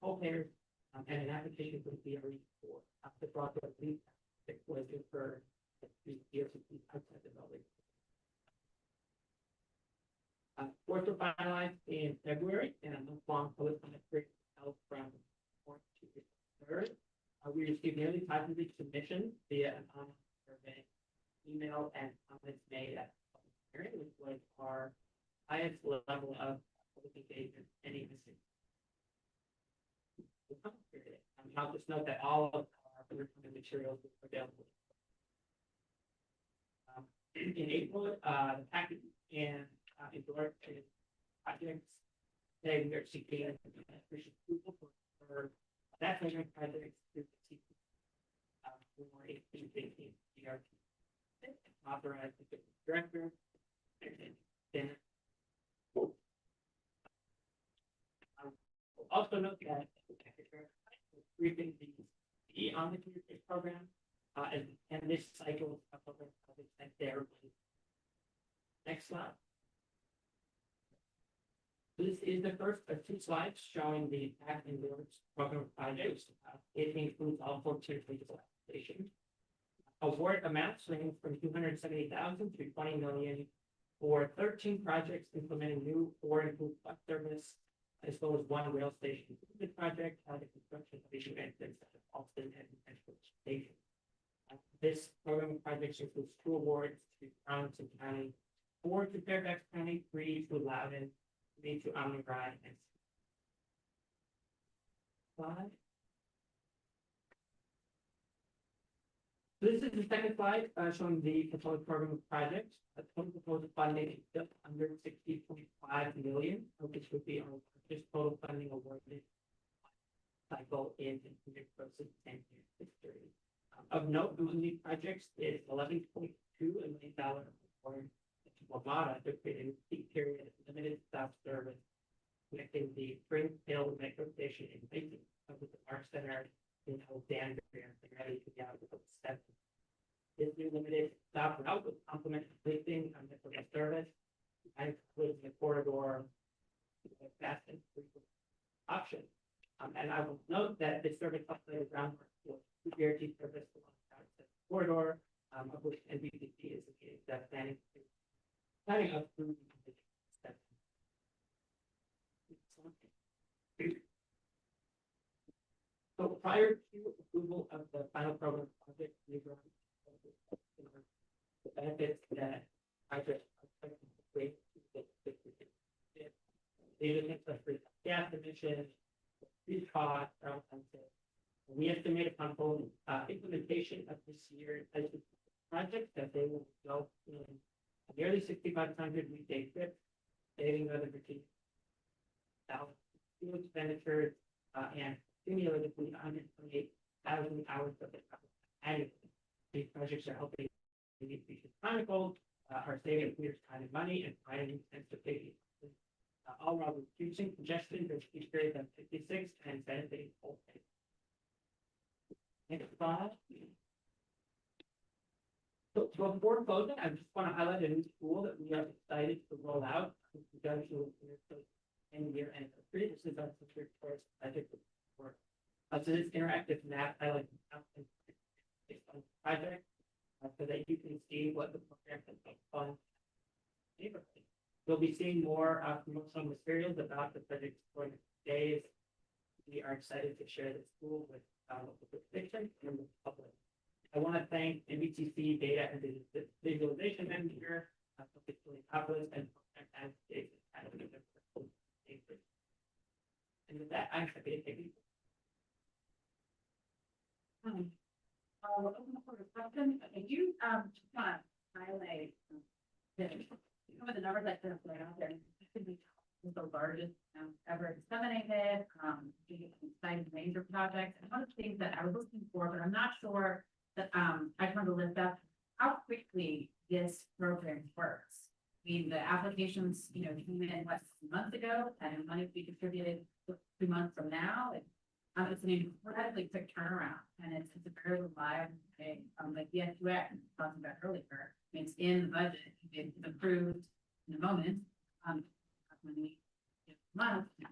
full payers, and an application for the BRE for the broadband lead was deferred to the outside the building. Fourth were finalized in February, and a month-long public comment period held from 4th to 3rd. We received nearly 500 submissions via an online survey, email, and comments made at the public hearing, which was our highest level of public engagement any missing. I'll just note that all of our materials are available. In April, the package and endorsed projects today we are seeking official approval for that measuring project through the for a DRP. Authorize the director. And then also note that briefing the on the community program, and this cycle of other projects that there. Next slide. This is the first of 2 slides showing the impact and rewards program projects. It includes all 14 phases of application. Award amounts range from 270,000 to 20 million for 13 projects implementing new or improved bus service, as well as 1 rail station improvement project, the construction of issue exits at Alston and Metro Station. This program of projects includes 2 awards to Arlington County, 4 to Fairfax County, 3 to Loudon, 3 to Omni Ride, and 5. This is the second slide showing the proposed program of projects. The total proposed funding is just under 60.5 million, which would be our largest total funding awarded cycle in the process 10-year history. Of note, among these projects is $11.2 million award to WMATA to create a peak period limited stop service connecting the Spring Hill Metro Station in Mason with the Mark Center in Alexandria, ready to be out of the 7. This new limited stop route would complement existing Metro service and includes the corridor fast and frequent option. And I will note that this service upgraded groundwork for BRT service along the corridor, of which NBCC is planning up through the step. So prior to approval of the final program project, we were the benefits that project are expected to create. Data free gas emissions, free cost, we estimate upon full implementation of this year's project that they will result in nearly 6,500 weekday trips, saving other fuel expenditures, and cumulatively 128,000 hours of annually. These projects are helping the chronicles, are saving commuters time and money, and providing sense of safety. All while reducing congestion for each period of 56 and benefiting all states. Next slide. So before closing, I just want to highlight a new tool that we are excited to roll out in conjunction with the 10-year anniversary. This is our secure course project report. So this interactive map highlights based on the project so that you can see what the program has been fun neighborhood. You'll be seeing more promotional materials about the project for the days. We are excited to share this tool with local fiction and the public. I want to thank NBTC Data and Visualization Manager, particularly Populous and with that, I'm happy to take it. We'll open up for a question. I do just want to highlight some of the numbers that are put out there. This could be the largest ever disseminated, citing major projects. And one of the things that I was looking for, but I'm not sure that I just want to list up how quickly this program works. I mean, the applications, came in 2 months ago, and money to be distributed 2 months from now. It's an incredibly quick turnaround, and it's a very reliable thing. Like the SUX we talked about earlier, it's in the budget, it's approved in a moment. When we get months, I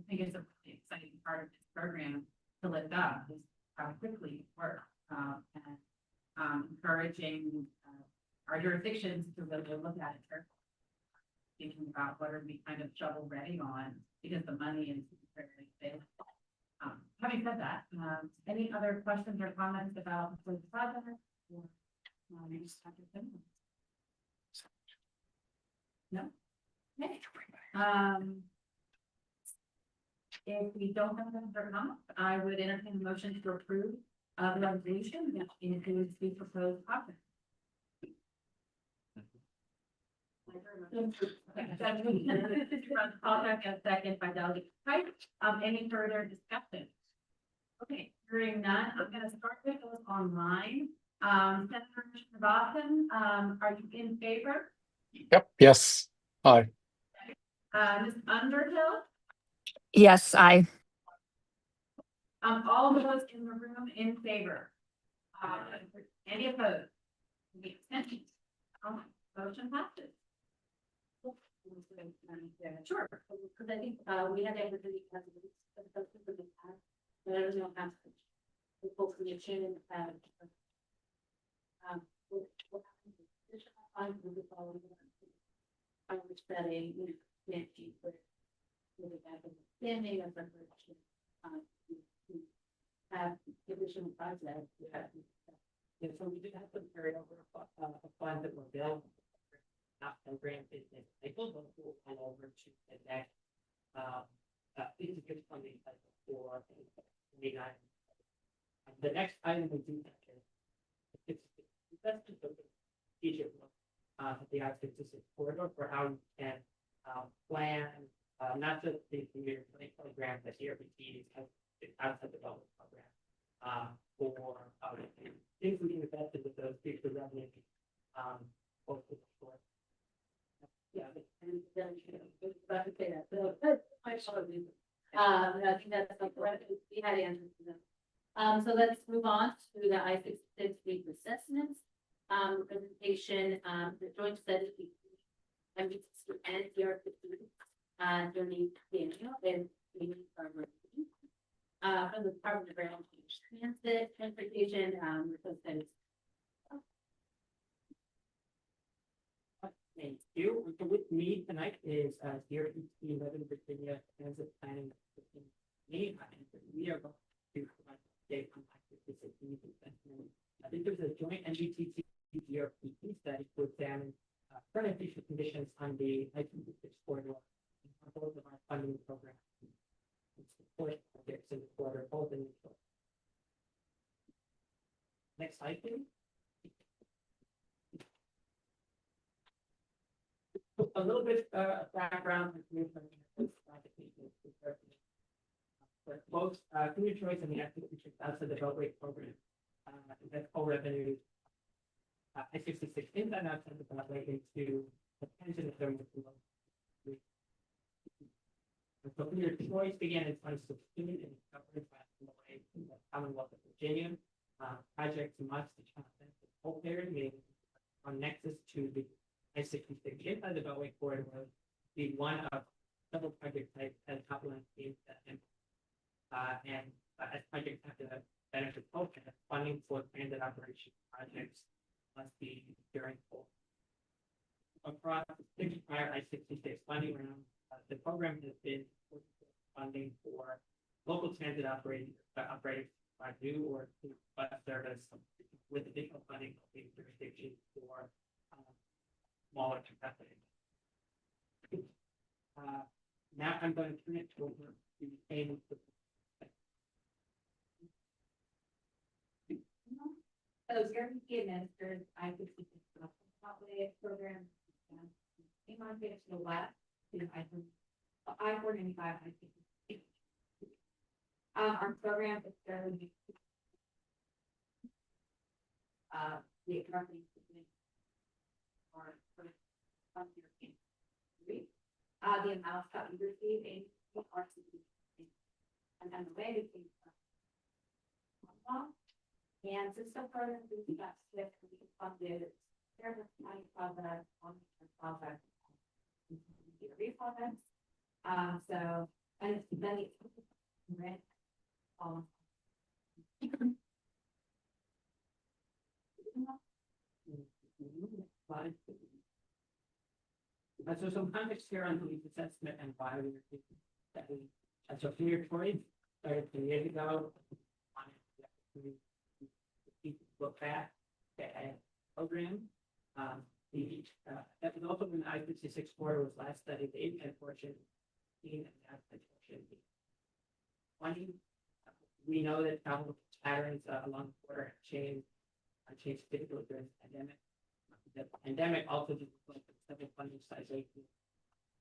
think it's a really exciting part of this program to lift up is how quickly it works, and encouraging our jurisdictions to really look at it carefully, thinking about what are we kind of shovel ready on because the money is very available. Having said that, any other questions or comments about the project? Or, no? Okay. If we don't have another comment, I would entertain a motion to approve the resolution that includes the proposed project. Call back a second by Delegate Pike. Any further discussion? Okay, hearing none, I'm gonna start with those online. Senator Srinivasan, are you in favor? Yep, yes. Aye. Ms. Underhill, Yes, I. all of those in the room in favor? Any opposed? Any abstentions? Motion passes. Sure. Because I think, we had everybody as there was no consequence. We both from the chain and the pad. What happens is, additional funds will be following. Which that a, you know, can't keep with. With that understanding of the correction. Have additional projects. Yeah, so we did have some carryover of funds that were available. Not program business cycle, but we'll come over to the next. These are good funding cycle for 29. The next item we do have is that's just a strategic look at the I-66 corridor for how we can plan not just the community planning program that ERBT has outside development program for things we can invest in with those future revenue. Both the short. Yeah, and then, about to say that, so, my apologies. I think that's like, we had answers to them. So let's move on to the I-66 week assessments. Presentation, the joint study. And ERBT, during the annual and meeting from the Department of Rail Transit, Transportation, studies. Thank you. So with me tonight is ERBT Northern Virginia Transit Planning. We are going to provide an update on I-66 investment. I think there's a joint NGTT ERBT study to examine current and future conditions on the I-66 corridor and both of our funding programs. Support projects in the corridor, both in the short. Next slide, please. A little bit of background information. Both community choice and the activity outside the Belgrade program. That's all revenue. I-66 inside and outside the Belgrade into the pension of them. So community choice began in 2016 and is covered by the Commonwealth of Virginia. Project much to benefit whole area on nexus to the I-66 inside the Beltway corridor will be one of several project types as outlined in and as projects have to benefit both funding for transit operation projects must be during full. Across six prior I-66 funding rounds, the program has been funding for local transit operators by new or bus service with additional funding in jurisdictions for smaller capacity. Now I'm going to turn it over to Amy. So ERBT administers I-66 program. In my to the left, I-495 I-66. Our program is fairly the company the amounts that we receive in RCD and then the way we think and system programs we got swift we funded there's a tiny project on project projects so and it's then it's rent So some context here on police assessment and why we were thinking that we, so community choice started 2 years ago. Look back at program. That was also when the I-66 corridor was last studied, the intent portion, and the portion. We know that travel patterns along the border have changed particularly during the pandemic. the pandemic also just like the second funding cycle.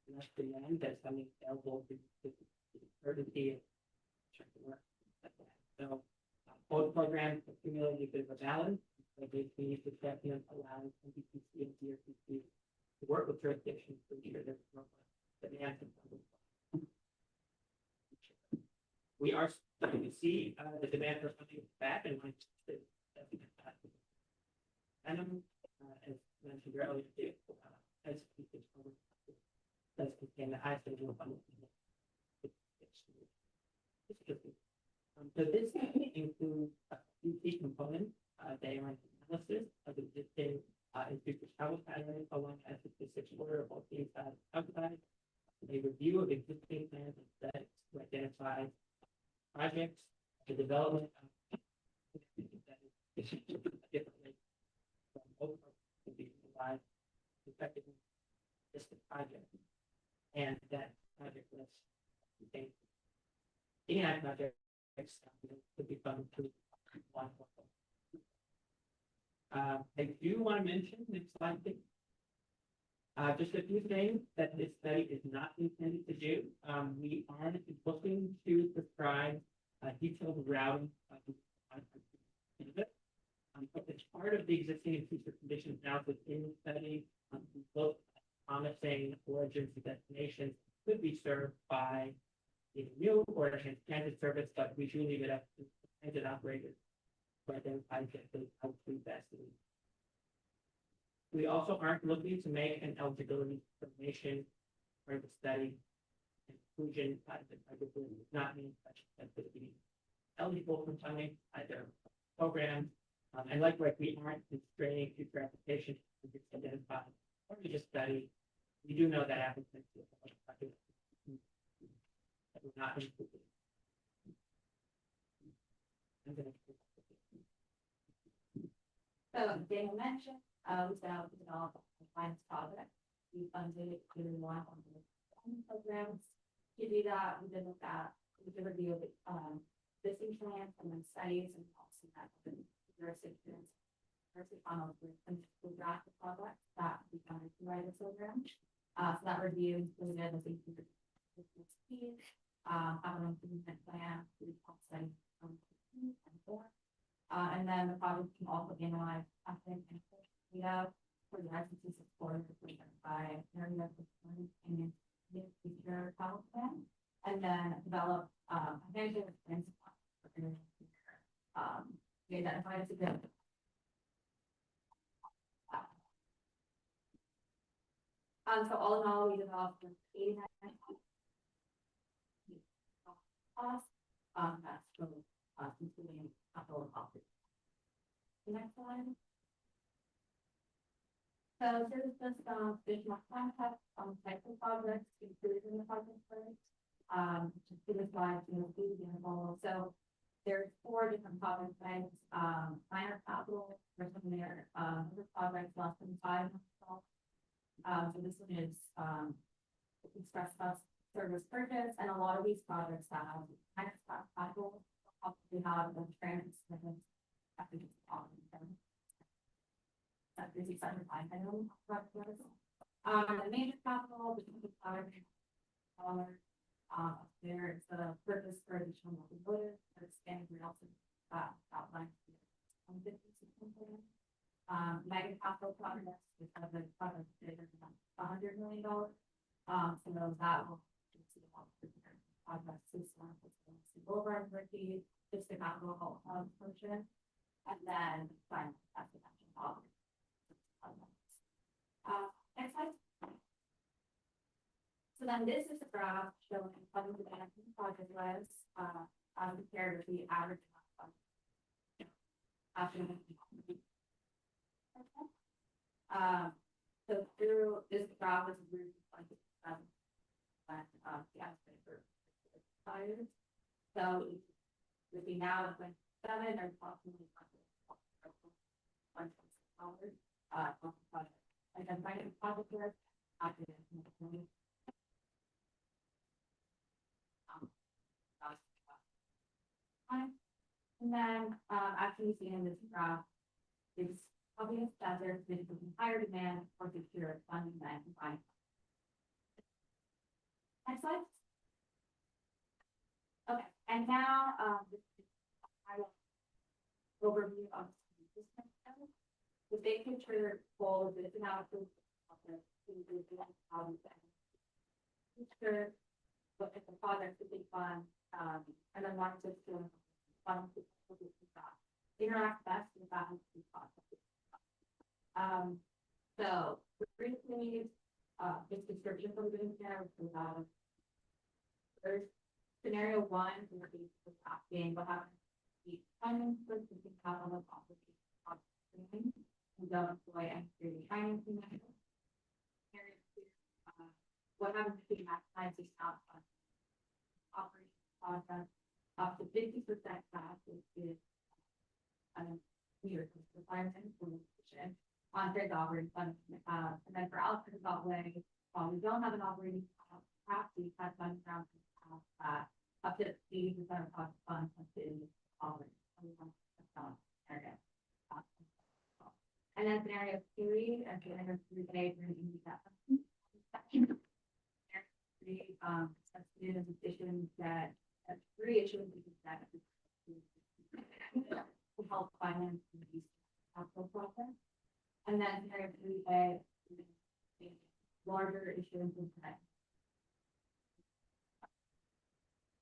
Less demand that's coming available to urgency and check the work. Like that. So both programs accumulated a bit of a balance, but they need to step in allowing MPPC and DRPC to work with jurisdictions to ensure there's robust demand for funding. We are starting to see the demand for funding back and like as mentioned earlier, as does contain the highest level of funding. So this includes a few key components. They are an analysis of existing institutional travel patterns along as the specific order of all things outside. A review of existing plans and studies to identify projects, the development of differently from both can be utilized effectively just the project. And that project list contains any projects could be funded through one. I do want to mention next slide, please. Just a few things that this study is not intended to do. We are looking to prescribe detailed routing of cannabis. But as part of the existing and future conditions now within the study, we look at promising origins and destinations could be served by either new or a transit service, but we do leave it up to transit operators to identify those how to best. We also aren't looking to make an eligibility determination for the study. Inclusion does not mean such that they be eligible for funding either program. And likewise, we aren't constraining future applications to just identify or to just study. We do know that applicants that we're not included. So Daniel mentioned, we set out to develop a finance project. We funded it through one of the programs. To do that, we did look at the review of existing plans and then studies and also that the jurisdictions funnels and the draft of projects that we funded to write the program. So that review included the have an improvement plan, and 4. And then the project can also analyze ethnic and data for the licenses supported by area and future travel plan, and then develop a handful of plans we identified as a good. So all in all, we developed 89 costs. That's for including capital costs. The next slide. So here's just visual context on types of projects included in the project list. Just to the slide, you know, the example. So there's 4 different project types. Minor capital, for some of their other projects less than 5 million. So this one is express bus service purchase, and a lot of these projects have minor capital. We have the transit. There's exciting I know the major capital between the there's the purpose for additional mobility, expanding also outline mega capital projects because the project is $100 million. So that will over just the capital portion, and then final next slide. So then this is a graph showing funding the project was compared with the average after so through this graph is really like so with the now it's like 7 or approximately and then finding project work after this. And then actually see in this graph is obvious that there's been higher demand for secure funding than combined. Next slide. Okay, and now, this is a high-level overview of the system. The big picture goal of this analysis of the future, look at the projects that they fund, and then once it's doing fund interact best with that process. So briefly, this description for the business here is there's scenario one would be asking what happens if the financing capital obligation and don't employ any security financing mechanism. What happens if we maximize the output operation process up to 50% cash is years of requirement implementation on the operating fund. And then for Alfred Beltway, while we don't have an operating capacity, has funds around up to 80% of cost funds in operating area. And then scenario three, and scenario 3A, we're going to use that. Substitute additions that three issues that will help finance these capital projects. And then scenario 3A, larger issuances that.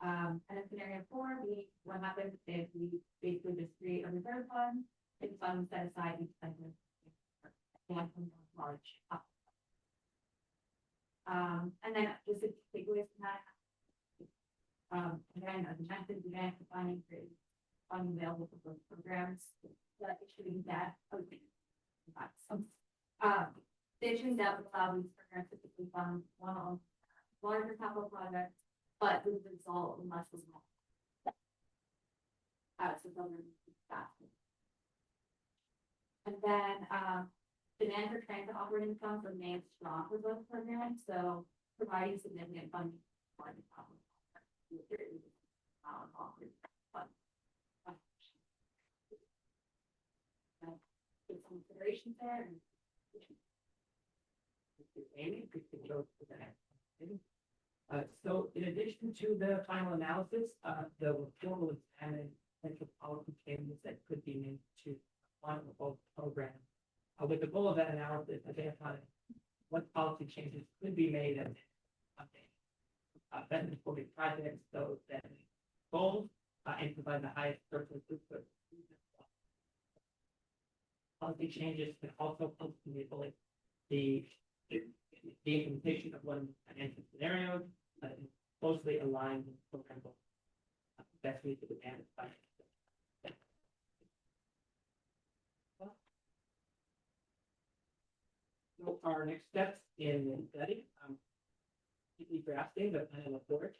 And then scenario 4B, what happens if we basically just create a reserve fund, and funds set aside each segment and large. And then just a takeaway from that. Again, as I mentioned, we have funding available for those programs that issuing debt. The issuing debt would allow these programs to typically fund one on larger capital projects, but with the result in less than small. So faster. And then demand for transit operating funds remains strong for both programs, so providing significant funding for the problem. Some considerations there. Amy, if you could go to the next slide. So in addition to the final analysis, the report will examine potential policy changes that could be made to one or both programs. With the goal of that analysis, identifying what policy changes could be made and better for the projects, those that goals and provide the highest surplus throughput. Policy changes can also enable the implementation of one financial scenarios closely aligned with program goals. Best meet the demand of finance. So our next steps in the study, drafting the final report,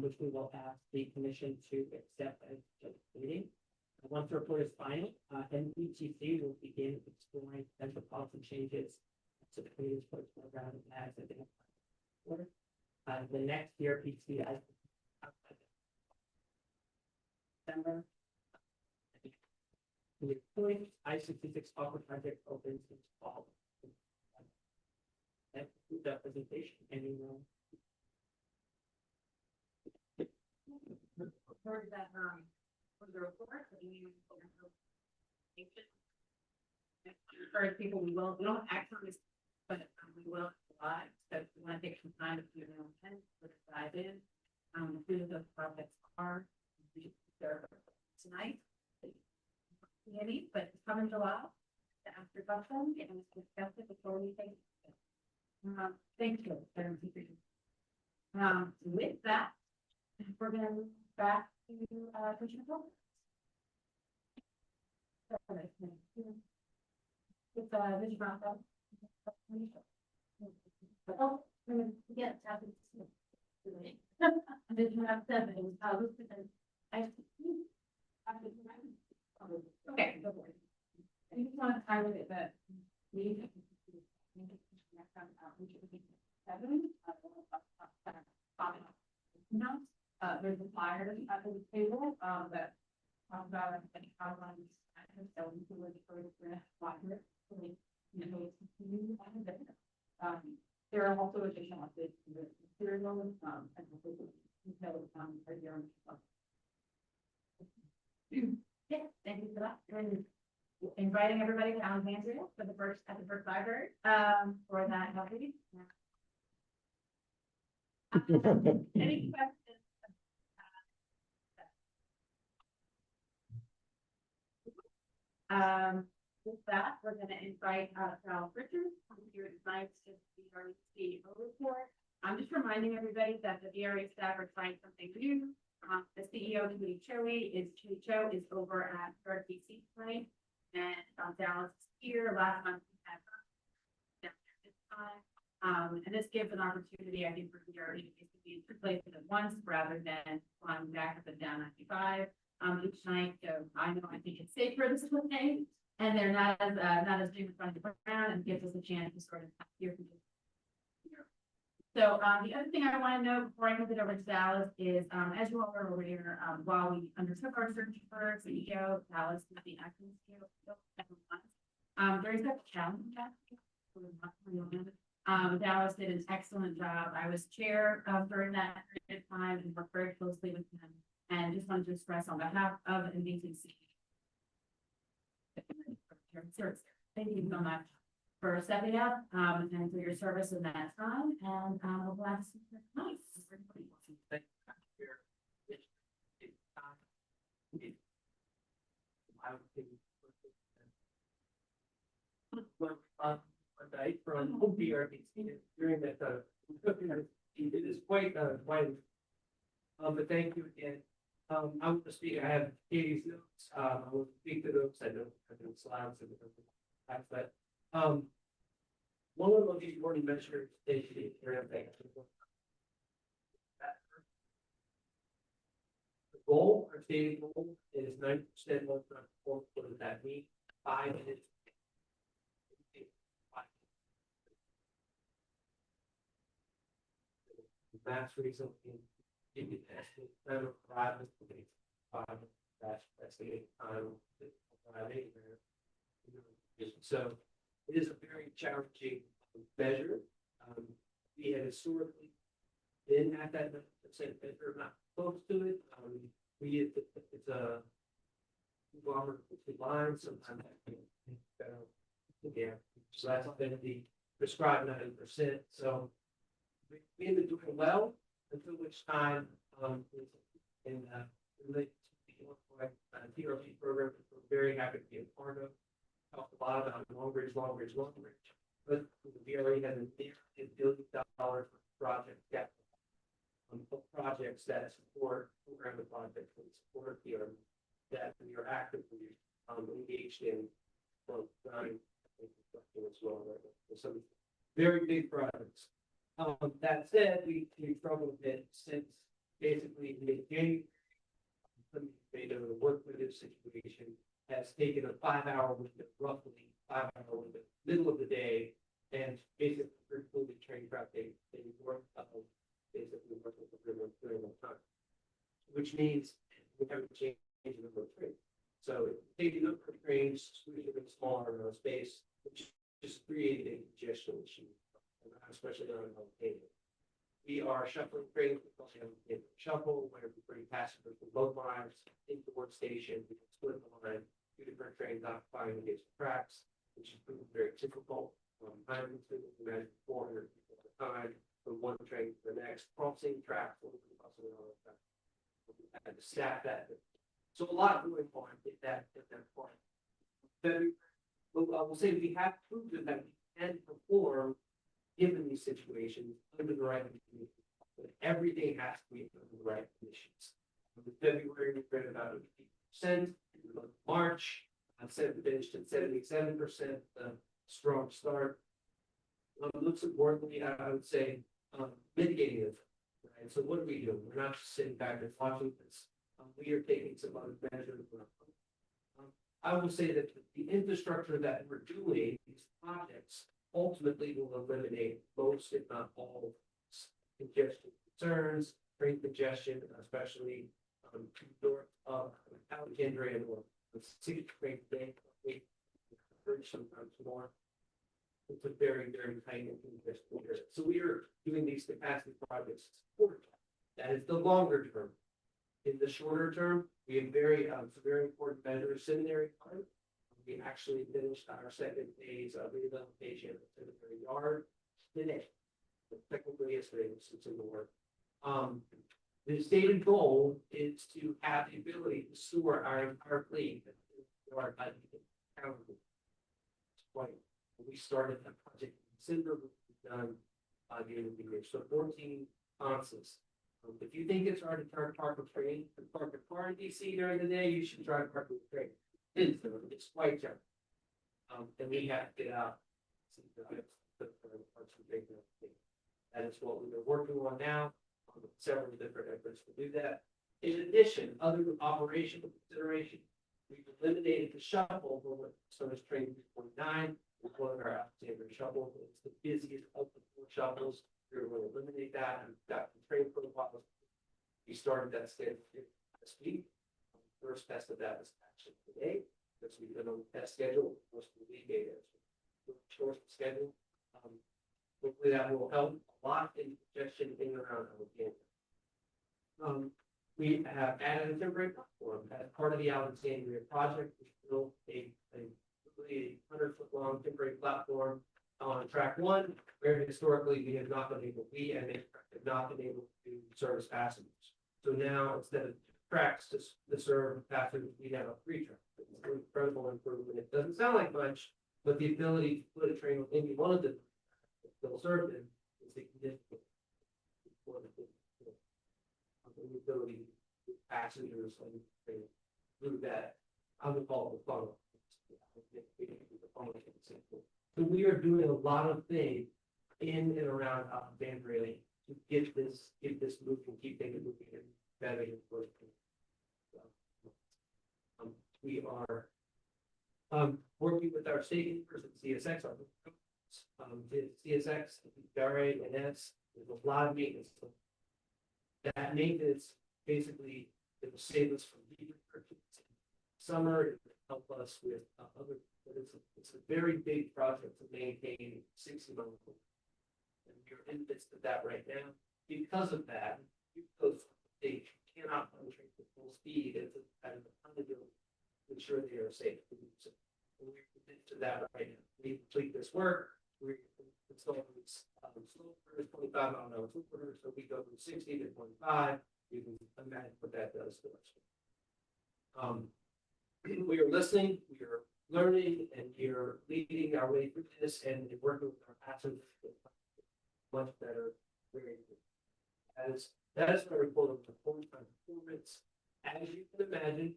which we will ask the commission to accept as just meeting. Once the report is final, NVTC will begin exploring potential policy changes to the committee's program as identified. The next CRPC as December. The point I-66 offer project opens in fall. That concludes that presentation. Anyone? Heard that, for the report, encourage people, we don't act on this, but we will live, so we want to take some time to do our own thing, let's dive in. Who the projects are, they're tonight. Maybe, but it's coming July, to ask your question, and discuss it before we take it. Thank you. With that, we're gonna move back to Commissioner Phillips. It's Ms. Bronco. Oh, we're gonna get to Vision of 7, it was listed as okay, go for it. I just want to highlight that we there's a flyer at the table that talks about how so we can look for the water. There are also additional updates to the material, and details, are here. Yeah, thank you for that. And inviting everybody to Alexandria for the first, at the first library, for that healthy. Any questions? With that, we're gonna invite, Charles Richards, who's here tonight to see our CEO report. I'm just reminding everybody that the VRA staff are trying something new. The CEO, Judy Cho, is over at RDC tonight, and, Dallas is here. Last month we had her down there this time. And this gives an opportunity, I think, for VRA to be in two places at once rather than flying back up and down 95. Each night, so I think it's safer this way, and they're not as big front to ground, and gives us a chance to sort of hear from you. So, the other thing I want to know before I move it over to Dallas is, as you all are aware, while we undertook our search for CEO, Dallas was the acting CEO. During such a challenging time, Dallas did an excellent job. I was chair during that period of time and worked very closely with him. And just wanted to express on behalf of NVCC. Thank you so much for stepping up, and for your service in that time, and, we're glad to see you tonight. Thank you. I would think one night from BRBC during that, it is quite, but thank you again. I will speak, I have Katie's notes, I will speak to those, I know slides and but, one of the most important measures is the goal, our stated goal is 90% of the what does that mean? 5 minutes. Mass result in the testing, that's the time. So it is a very challenging measure. We had historically been at that percent measure, not close to it. It's a conglomerate line, sometimes yeah. So that's been the prescribed 90%. So we ended up doing well until which time in relate to the TRP program, we're very happy to be a part of. Talked a lot about long bridge, but the VRA has a near $1 billion project capital projects that support program projects that support VRA that we are actively engaged in design as well. Right? Some very big projects. That said, we struggled a bit since basically mid-January. The work with this situation has taken a 5-hour window, roughly 5-hour window, middle of the day, and basically fully trained prep they work basically work with the river during that time, which means we haven't changed the number of trains. So taking up for trains, squeezing it smaller space, which just created a congestion issue, especially on pavement. We are shuffling trains, we also have a shuffle where we bring passengers from both lines into the workstation, we can split the line, 2 different trains occupying adjacent tracks, which is proving very difficult. Time consuming, imagine 400 people at a time from one train to the next, crossing tracks, we had to staff that. So a lot going on at that point. Then I will say we have proven that we can perform given these situations under the right conditions, but everything has to be under the right conditions. In February, we read about 80%. In the month of March, finished at 77%. Strong start. Most importantly, I would say mitigating it. Right. So what are we doing? We're not just sitting back and watching this. We are taking some other measures. I will say that the infrastructure that we're doing, these projects, ultimately will eliminate most, if not all, congestion concerns, train congestion, especially north of Alexandria or the sixth grade day, sometimes more. It's a very, very tight and school year. So we are doing these capacity projects. to support that. That is the longer term. In the shorter term, we have it's a very important measure of seminary time. We actually finished our second phase of rehabilitation of the seminary yard today. Technically yesterday, since in the work. The stated goal is to have the ability to store our entire fleet. Our we started that project in December, we've done by the end of the year, so 14 consoles. If you think it's hard to try to park a train and park a car in DC during the day, you should try to park a train. It's quite challenging. And we have to get out. That is what we are working on now, several different efforts to do that. In addition, other operational considerations, we've eliminated the shuttle for what service train 349. One of our Alexander shuttles. It's the busiest of the 4 shuttles. We're going to eliminate that. We've got the train profiles. We started that schedule this week. First test of that was actually today. Because we've been on the test schedule most of the week. Short schedule. Hopefully that will help a lot in congestion in and around Alexandria. We have added a temporary platform as part of the Alexandria project. We built a 100-foot long temporary platform on track 1, where historically we have not been able, have not been able to service passengers. So now instead of tracks to serve passengers, we have a 3-track. It's an incredible improvement. It doesn't sound like much, but the ability to put a train on any one of the that will serve them is significant. The ability to passengers and through that, I would call it the funnel. So we are doing a lot of things in and around Alexandria to get this moving, keep things moving and better and worse. We are working with our state person CSX on CSX, DRA, and S. There's a lot of maintenance. That maintenance basically it will save us from summer. It will help us with other. But it's a very big project to maintain 60 miles. And we're in the midst of that right now. Because of that, they cannot penetrate the full speed at a ton of to ensure they are safe. So we're into that right now. We complete this work. We're installing slow for 25 mile an hour slope, so we go from 60 to 25. You can imagine what that does to us. We are listening, we are learning, and we are leading our way through this and working with our passengers much better. That is my report of performance. As you can imagine,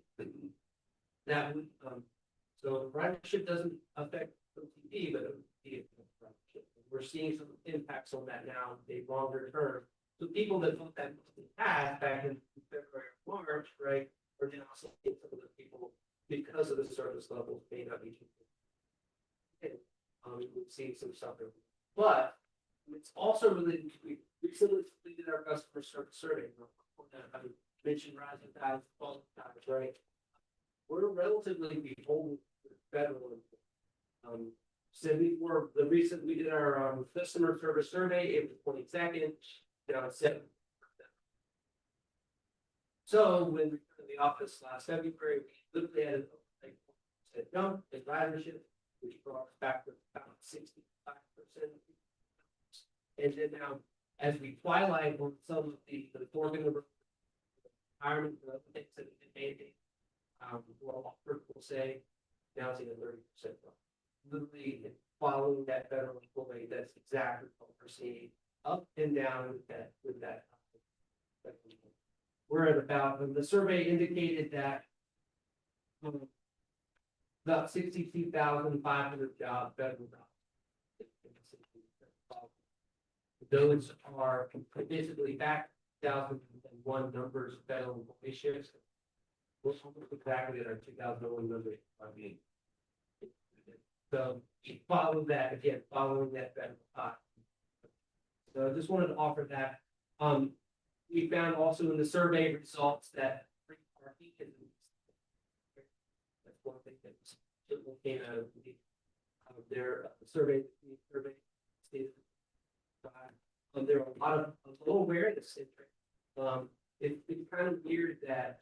that would so ridership doesn't affect OTP, but it would be ridership. We're seeing some impacts on that now, the longer term. So people that thought that had back in February or March, right, are now seeing some of the people because of the service levels may not be too good. We've seen some stuff there. But it's also related to we recently completed our customer service survey. I mentioned rising tides, falling tides, right? We're relatively beholden to federal. So we did our customer service survey April 22nd, down 7%. So when we were in the office last February, we literally had a jump in ridership, which brought us back to about 65%. And then now, as we twilight on some of the formula retirement and other things that have been mandated, well, will say now it's even 30%. Literally following that federal employee, that's exactly what we're seeing up and down with that. We're at about, the survey indicated that about 62,500 jobs, federal jobs. Those are basically back 2001 numbers of federal employee shifts. We're almost exactly at our 2001 numbers. So follow that again, following that federal high. So I just wanted to offer that. We found also in the survey results that free parking is Certainly came out of their survey, stated. There are a lot of low awareness. It's kind of weird that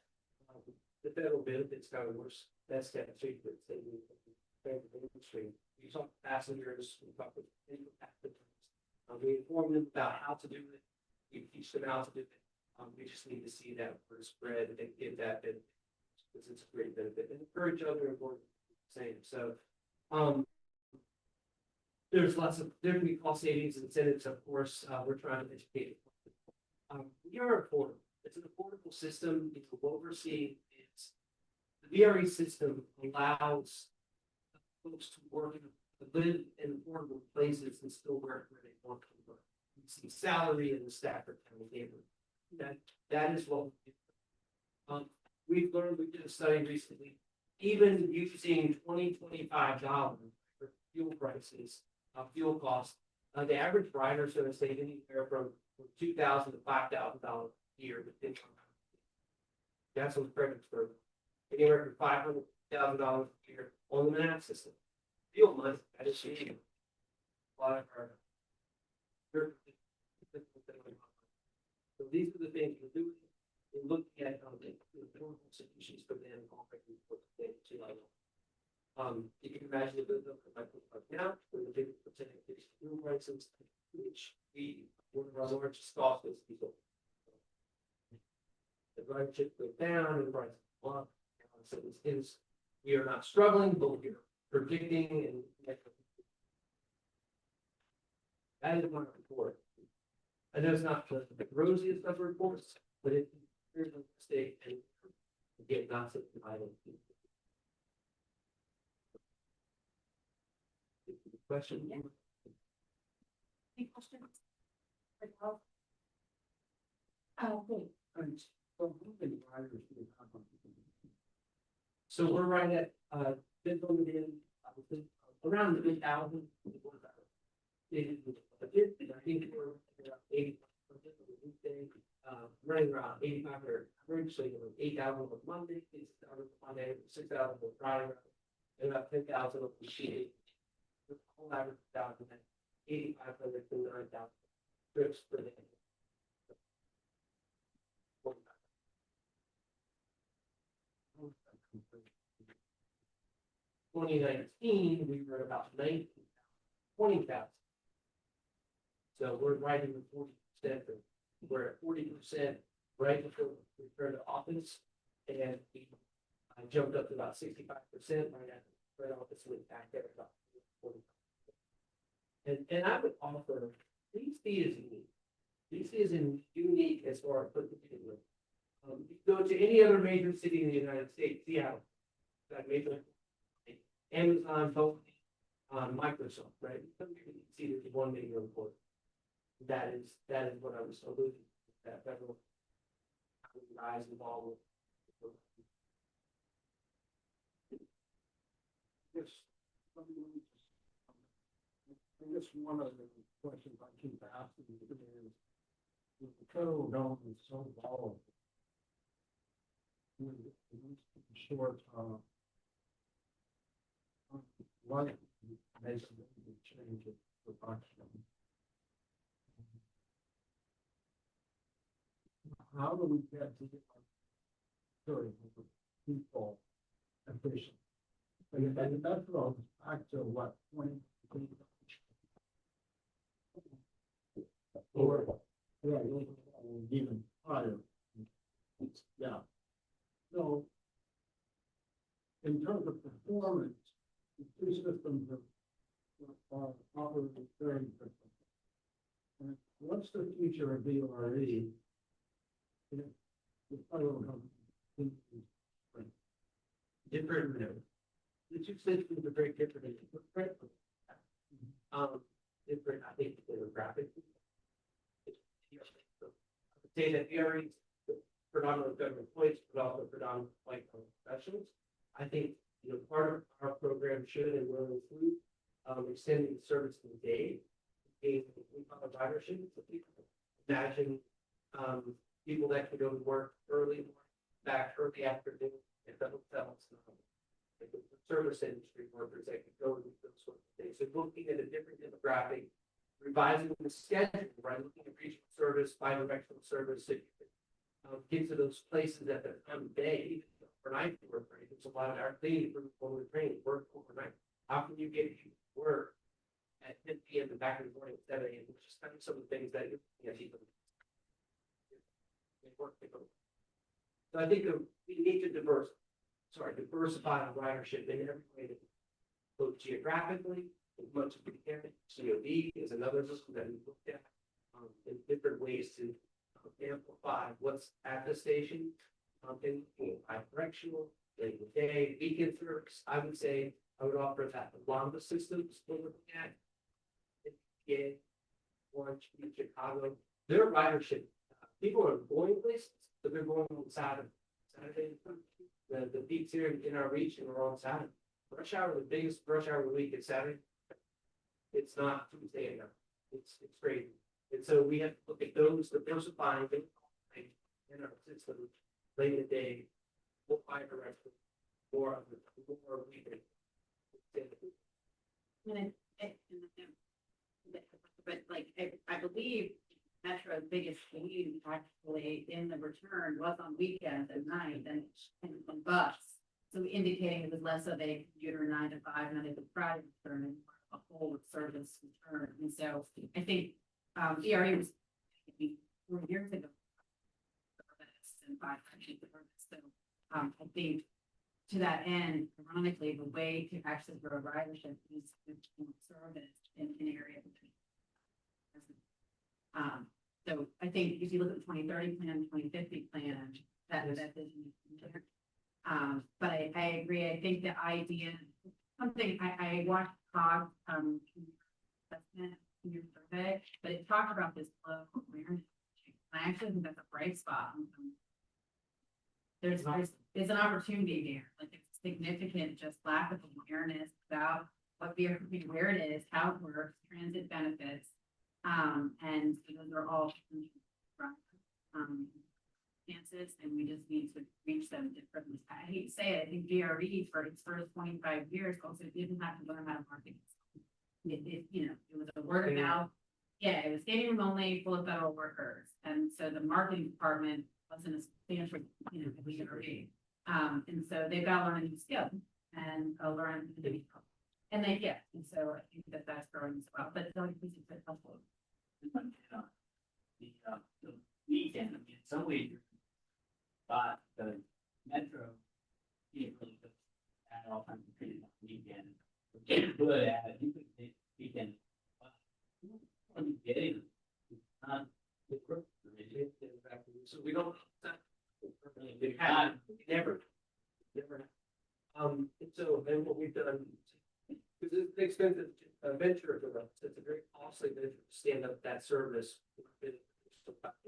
the federal benefits kind of worse. That's that treatment that industry. We talk to passengers, we talk with passengers. We inform them about how to do it. We teach them how to do it. We just need to see that word spread and give that benefit because it's a great benefit and encourage other employees to do the same. So, there's lots of different cost savings and incentives. Of course, we're trying to educate. We are affordable. It's an affordable system. It's what we're seeing is the VRE system allows folks to work live in affordable places and still work where they want to work. You see salary in the Stafford County neighborhood. That is what we do. We've learned, we did a study recently, even using $25 for fuel prices, fuel costs, the average rider is going to save anywhere from $2,000 to $5,000 a year with income. That's what credits for anywhere from $500,000 a year on the MAP system. Fuel money, that is cheap. A lot of our. So these are the things we're doing. We're looking at the affordable solutions for them already for the to level. You can imagine the business like now with a big percentage of fuel prices, which one of our largest costs is diesel. The drive chip goes down and the price goes up. So we are not struggling, but we're predicting and that is my report. I know it's not the rosiest of reports, but it's a mistake and get gossip from idle people. Question? Any questions? So we're right at bid limited in around the 8,000. I think we're about 80 running around 8,500 average, so 8,000 on Monday, 6,000 on Friday, and about 10,000 on the sheet. The whole average 8,500 to 9,000 trips per day. 2019, we were about 20,000. So we're right in the 40%. We're at 40% right before we return to office, and we jumped up to about 65% right office went back there about 40%. And I would offer DC is unique. DC is unique as far as putting together. You go to any other major city in the United States, Seattle, that major Amazon, Boeing, Microsoft, right? You can see there's one major report. That is what I was alluding to, that federal rise involved with. Yes. I guess one of the questions I keep asking is, the federal government is so volatile. Short life makes a big change of production. How do we get to people efficient? And that's all back to what 20 or even higher. Yeah. So in terms of performance, the two systems are operating very different. And what's the future of VRE? The federal government Different. The two systems are very different. Different, I think, demographically. I would say that VRE predominantly government employees, but also predominantly white professionals. I think part of our program should and will include extending the service of the day. We call it ridership. So people imagine people that can go to work early, back early afternoon at the hotels. like the service industry workers that can go and do those sort of things. So looking at a different demographic, revising the schedule, right? Looking at regional service, bi-directional service, so you can get to those places at the time of day, even overnight work, right? There's a lot of our cleaning, over training, work overnight. How can you get people to work at 10 p.m. and back in the morning at 7 a.m., which is kind of some of the things that people they work. So I think we need to diversify the ridership in every way, both geographically, as much as we can. COD is another system that we looked at in different ways to amplify what's at the station. And bi-directional, day to day, weekend service. I would say I would offer that a lot of the systems we're looking at. Yeah, Orange, Chicago, their ridership. People are going places, but they're going on Saturday. The peaks here in our region are on Saturday. Rush hour, the biggest rush hour of the week is Saturday. It's not Tuesday enough. It's crazy. And so we have to look at those, diversifying them in our system, late in the day, more bi-directional, more weekend. But like, I believe Metro's biggest gain actually in the return was on weekends at night and on bus. So indicating it was less of a commuter 9 to 5, not a Friday return, and more of a whole service return. And so I think ERE was 4 years ago. And 5 service. So I think to that end, ironically, the way to actually grow ridership is service in an area between. So I think if you look at the 2030 plan, 2050 plan, that vision is there. But I agree. I think the idea, something I watched COG assessment in your survey, but it talked about this low awareness. I actually think that's a bright spot. There's an opportunity there. Like it's significant, just lack of awareness about what BRT, where it is, how it works, transit benefits. And those are all chances, and we just need to reach them differently. I hate to say it, I think GRE for its first 25 years also didn't have to learn how to market. It was a word of mouth. Yeah, it was standing room only, full of federal workers, and so the marketing department wasn't a substantial, GRE. And so they've got to learn a new skill and learn to be. And they and so I think that's growing as well. But don't you think it's helpful? The weekend, in some ways, but the metro, really good at all times of treating on the weekend. We're good at it. You could take weekend. What are you getting? It's not the group. So we don't. We have Never. And so then what we've done, because it's an expensive venture for us, it's a very costly venture to stand up that service.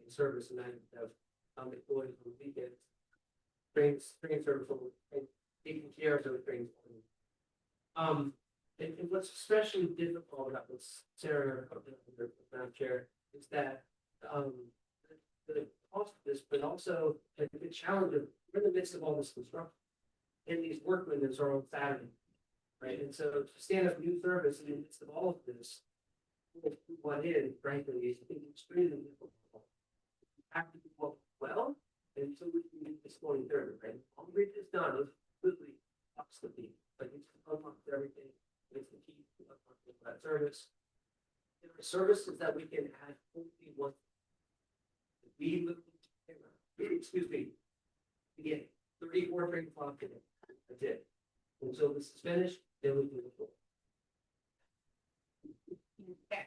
Service and then have employees on the weekends. Train service and taking care of those trains. And what's especially difficult about this, Sarah, Madam Chair, is that the cost of this, but also the challenge of we're in the midst of all this construction. And these work windows are on Saturday, right? And so to stand up new service in the midst of all of this, what is, frankly, is extremely difficult. You have to do well, and so we can get this going third, right? All the bridge is done, it's completely ups the beat, but it's unlocked everything. It's the key to unlocking that service. There are services that we can add only once. We look, excuse me, we get 34 train clock in it. That's it. Until this is finished, then we do the full.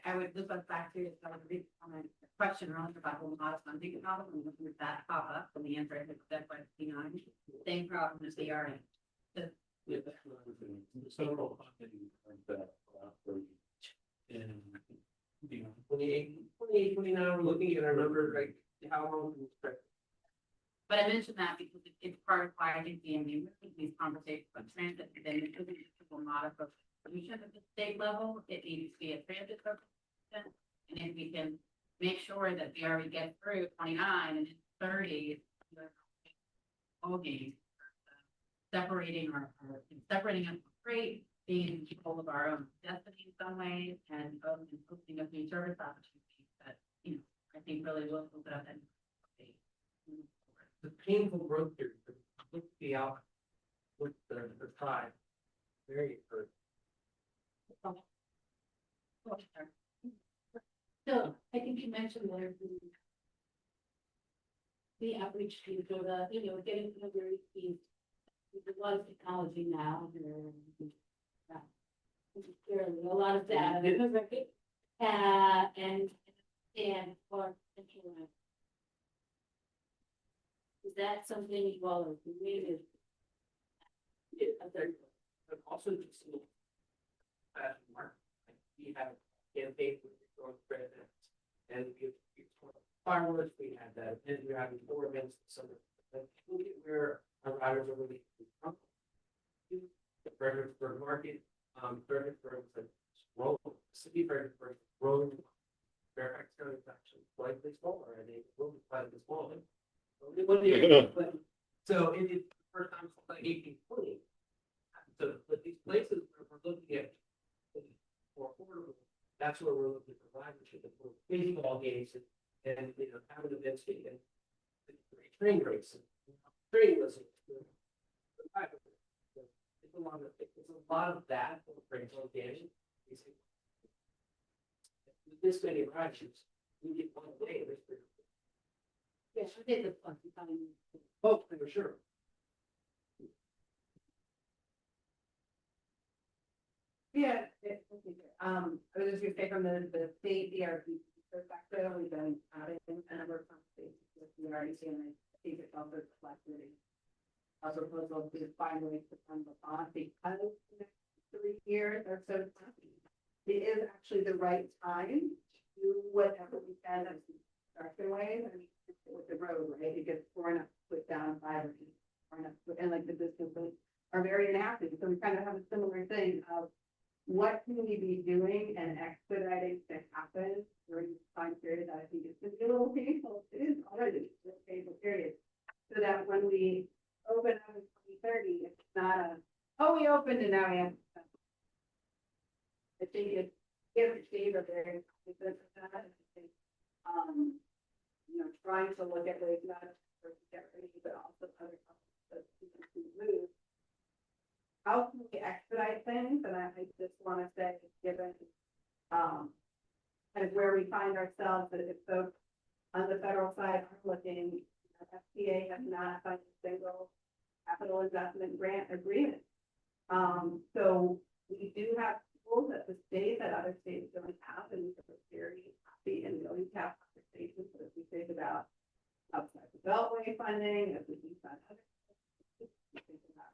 I would look us back to the question earlier about home models. I'm thinking about them and looking at that pop up and the answer I think that by behind. Same problem as the RA. Yeah, that's what I was doing. Several funding like that, and, 28, 29, we're looking at our numbers, like how long can we expect? But I mentioned that because it's part of why I think the these conversations about transit, and then it isn't just a model of solution at the state level, it needs to be a transit solution. And if we can make sure that we already get through 29 and 30, all games. separating separating us from great, being in control of our own destiny in some ways, and opening up new service opportunities that, you know, I think really will open up and. The painful growth period, look at the out with the tide. Very hurt. So I think you mentioned there the outreach team, so getting to know where you there's a lot of technology now. Clearly, a lot of data. And for centralized. Is that something you all are doing? But also just a little fast mark. Like we have campaign with the North residents and we fireworks, we had that, and we're having 4 events in summer. But look at where our riders are really from. The Fredericksburg Market, Fredericksburg is a road, city of Fredericksburg, road. Fairfax County is actually slightly smaller, and they will be slightly smaller. So it is the first time since like 1820. So, but these places where we're looking at more affordable, that's where we're looking for ridership, for baseball games and having events and train races, training lessons. It's a lot of that for baseball games. With this many riders, we get one day. Yes, I did the fun time. Oh, for sure. Yeah, I was just gonna say from the state DRB perspective, we've been having a number of conversations with the REC, and I think it's also reflected in our proposal to find ways to fund the bond because the next 3 years are so tough. It is actually the right time to do whatever we can as construction ways. I mean, with the road, right? It gets torn up, put down, fiber, and like the businesses are very inactive. So we kind of have a similar thing of what can we be doing and expediting to happen during this time period that I think is going to be a little painful. It is already a painful period. So that when we open up in 2030, it's not we opened and now we have to spend. I think it's Steve are very cognizant of that. And I think, trying to look at ways not just for get ready, but also other companies that can move. How can we expedite things? And I just want to say, given kind of where we find ourselves, that if folks on the federal side are looking, FTA has not signed a single capital investment grant agreement. So we do have tools at the state that other states don't have, and we're very happy and willing to have conversations as we think about outside the Beltway funding, as we think about other things, we think about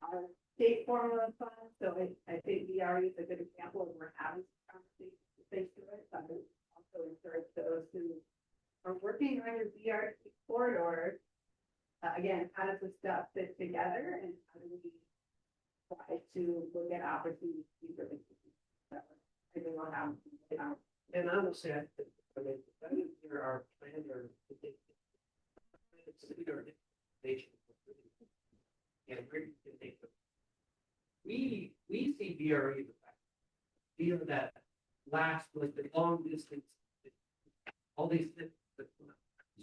our state formula funds. So I think VRE is a good example of we're having conversations to think through it. I would also encourage those who are working on your VRE corridors. Again, how does the stuff fit together, and how do we try to look at opportunities for the future? I think we'll have. And I will say, I mean, there are plans or nation. And we see VRE the fact. We are that last, like the long distance, all these things, the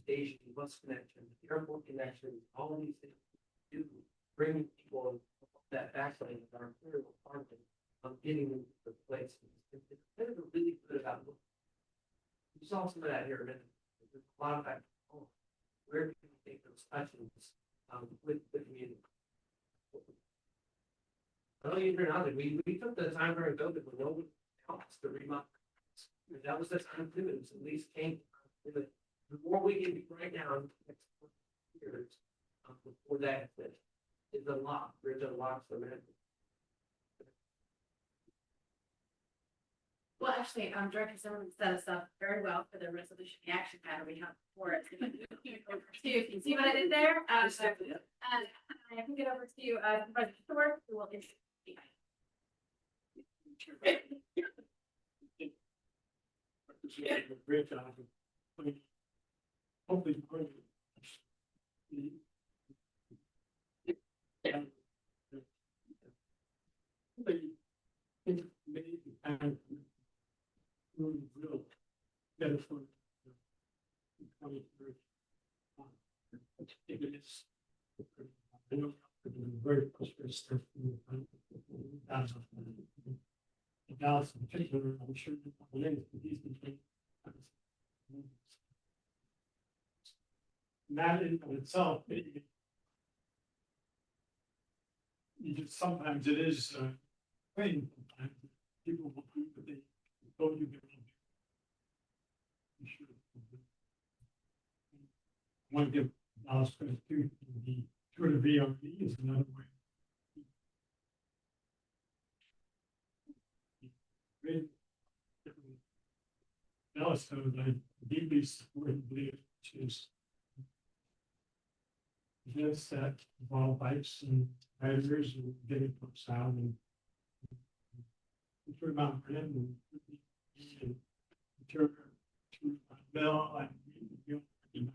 station, bus connection, the airport connection, all of these things do bring people that backline of our imperial parking of getting them to the place. It's kind of really good about looking. You saw some of that here, and there's a lot of that. Oh, where can we take those touches with the community? I know you're not, we took the time during COVID when nobody else to remodel. That was the time to do it, at least came. The more we can do right now, in the next 4 years, before that is a lot. There's a lot for that. Well, actually, Director Zimmerman set us up very well for the resolution action matter we have before it. You can see what I did there. I can get over to you, Supervisor Stewart, who will introduce Great job. Hopefully. think it is. I know it's very prosperous stuff. Dallas in particular, I'm sure. That in of itself, you just, sometimes it is, painful. People will do, but they don't do it. You should. I want to give Dallas credit too, the tour to VRB is another way. Dallas, so I deeply support and believe, which is events that involve bikes and riders and getting folks out and for Mount Vernon and to Bell and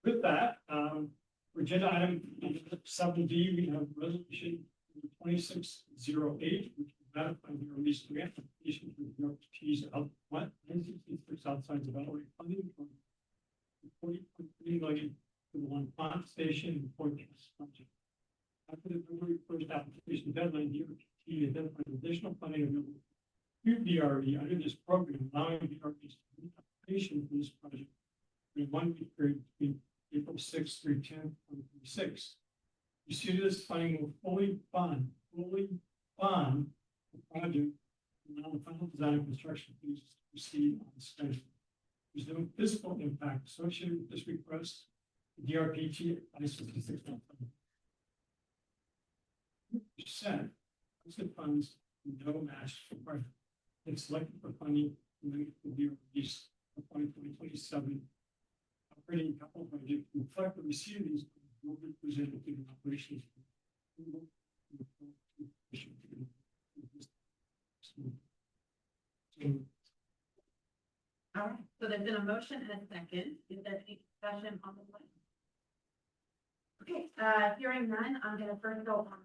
with that, for agenda item 7D, we have resolution 2608, which is ratifying the release grant application for the Ortiz out what 966 outside development funding for 40.3 million for the one pond station and forecast project. After the February 1st application deadline, the OT identified additional funding available through DRE under this program, allowing DREs to meet application for this project in a 1-week period between April 6th through 10th, 2026. You see, this funding will fully fund the project and allow the final design and construction phases to proceed on schedule. There's no fiscal impact associated with this request. The DRPT is 66 percent of funds, no match required. It's selected for funding related to the release of 2027 operating capital budget to reflect the receipt of these will be presented to the operations. All right, so there's been a motion and a second. Is there any discussion on the plan? Okay, hearing none, I'm gonna first go on.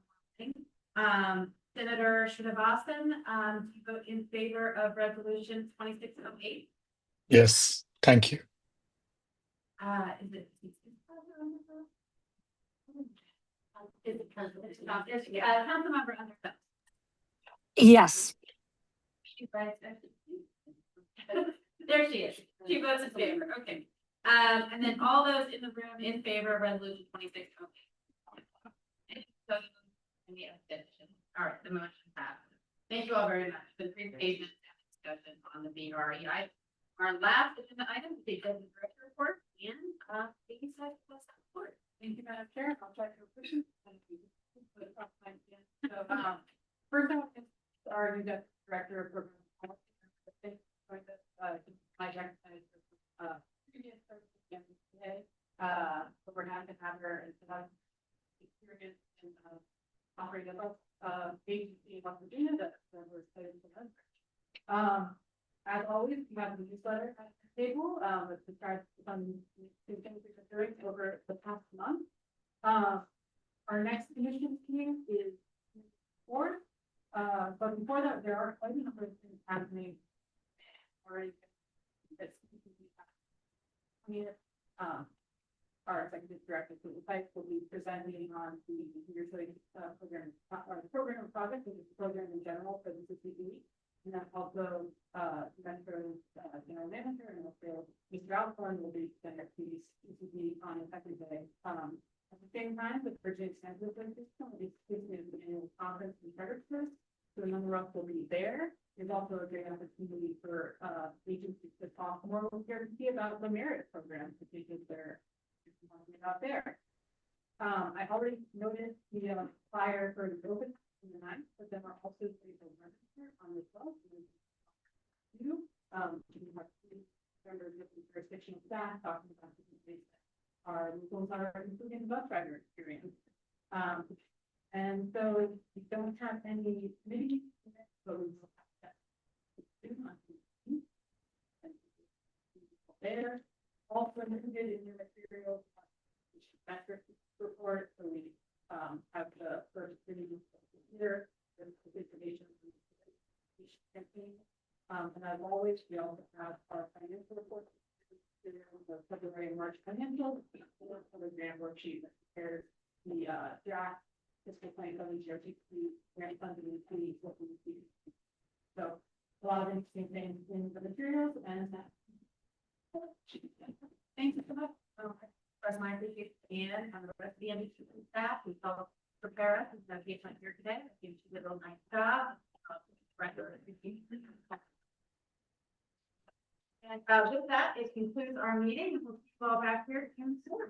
Senator Srinivasan, do you vote in favor of resolution 2608? Yes, thank you. Is it? Councilmember Underhill. Yes. There she is. She votes in favor. Okay. And then all those in the room in favor of resolution 2608. Any abstention? All right, the motion passed. Thank you all very much for the presentation and discussion on the VRE. Our last agenda item is the executive director report and baby side plus report. Thank you, Madam Chair. I'll try to push it. So, first, our new director of program. My previous today. But we're happy to have her and experience in operating a agency in West Virginia that we're excited to learn. As always, we have the newsletter at the table with the start some things we've been doing over the past month. Our next commission meeting is 4th. But before that, there are quite a number of things happening already. Our executive director for the site will be presenting on the usually program project, which is the program in general for the CCD. And then also Metro general manager and also Mr. Alcorn will be the next CCD on a second day. At the same time, the Virginia Census System is hosting an annual conference in Fredericksburg. So a number of us will be there. There's also a great opportunity for agencies to talk more with Guarantee about the merit program, particularly their out there. I already noticed the flyer for the open on the 9th, but then we're also doing the register on the 12th. We have 3 members of the jurisdictional staff talking about different things that our locals are including the bus driver experience. And so we don't have any committee, but we will have that. There, also included in your materials, metric report. So we have the first reading here, there's information. And I've always been able to have our financial report. The February and March financials, for the grant worksheet that prepares the draft fiscal plan for the GRTC grant funding and what we see. So a lot of interesting things in the materials and that. Thank you so much. Express my appreciation and the rest of the NBC staff who helped prepare us as a patient here today. I think she did a nice job. And with that, it concludes our meeting. We'll see you all back here in soon.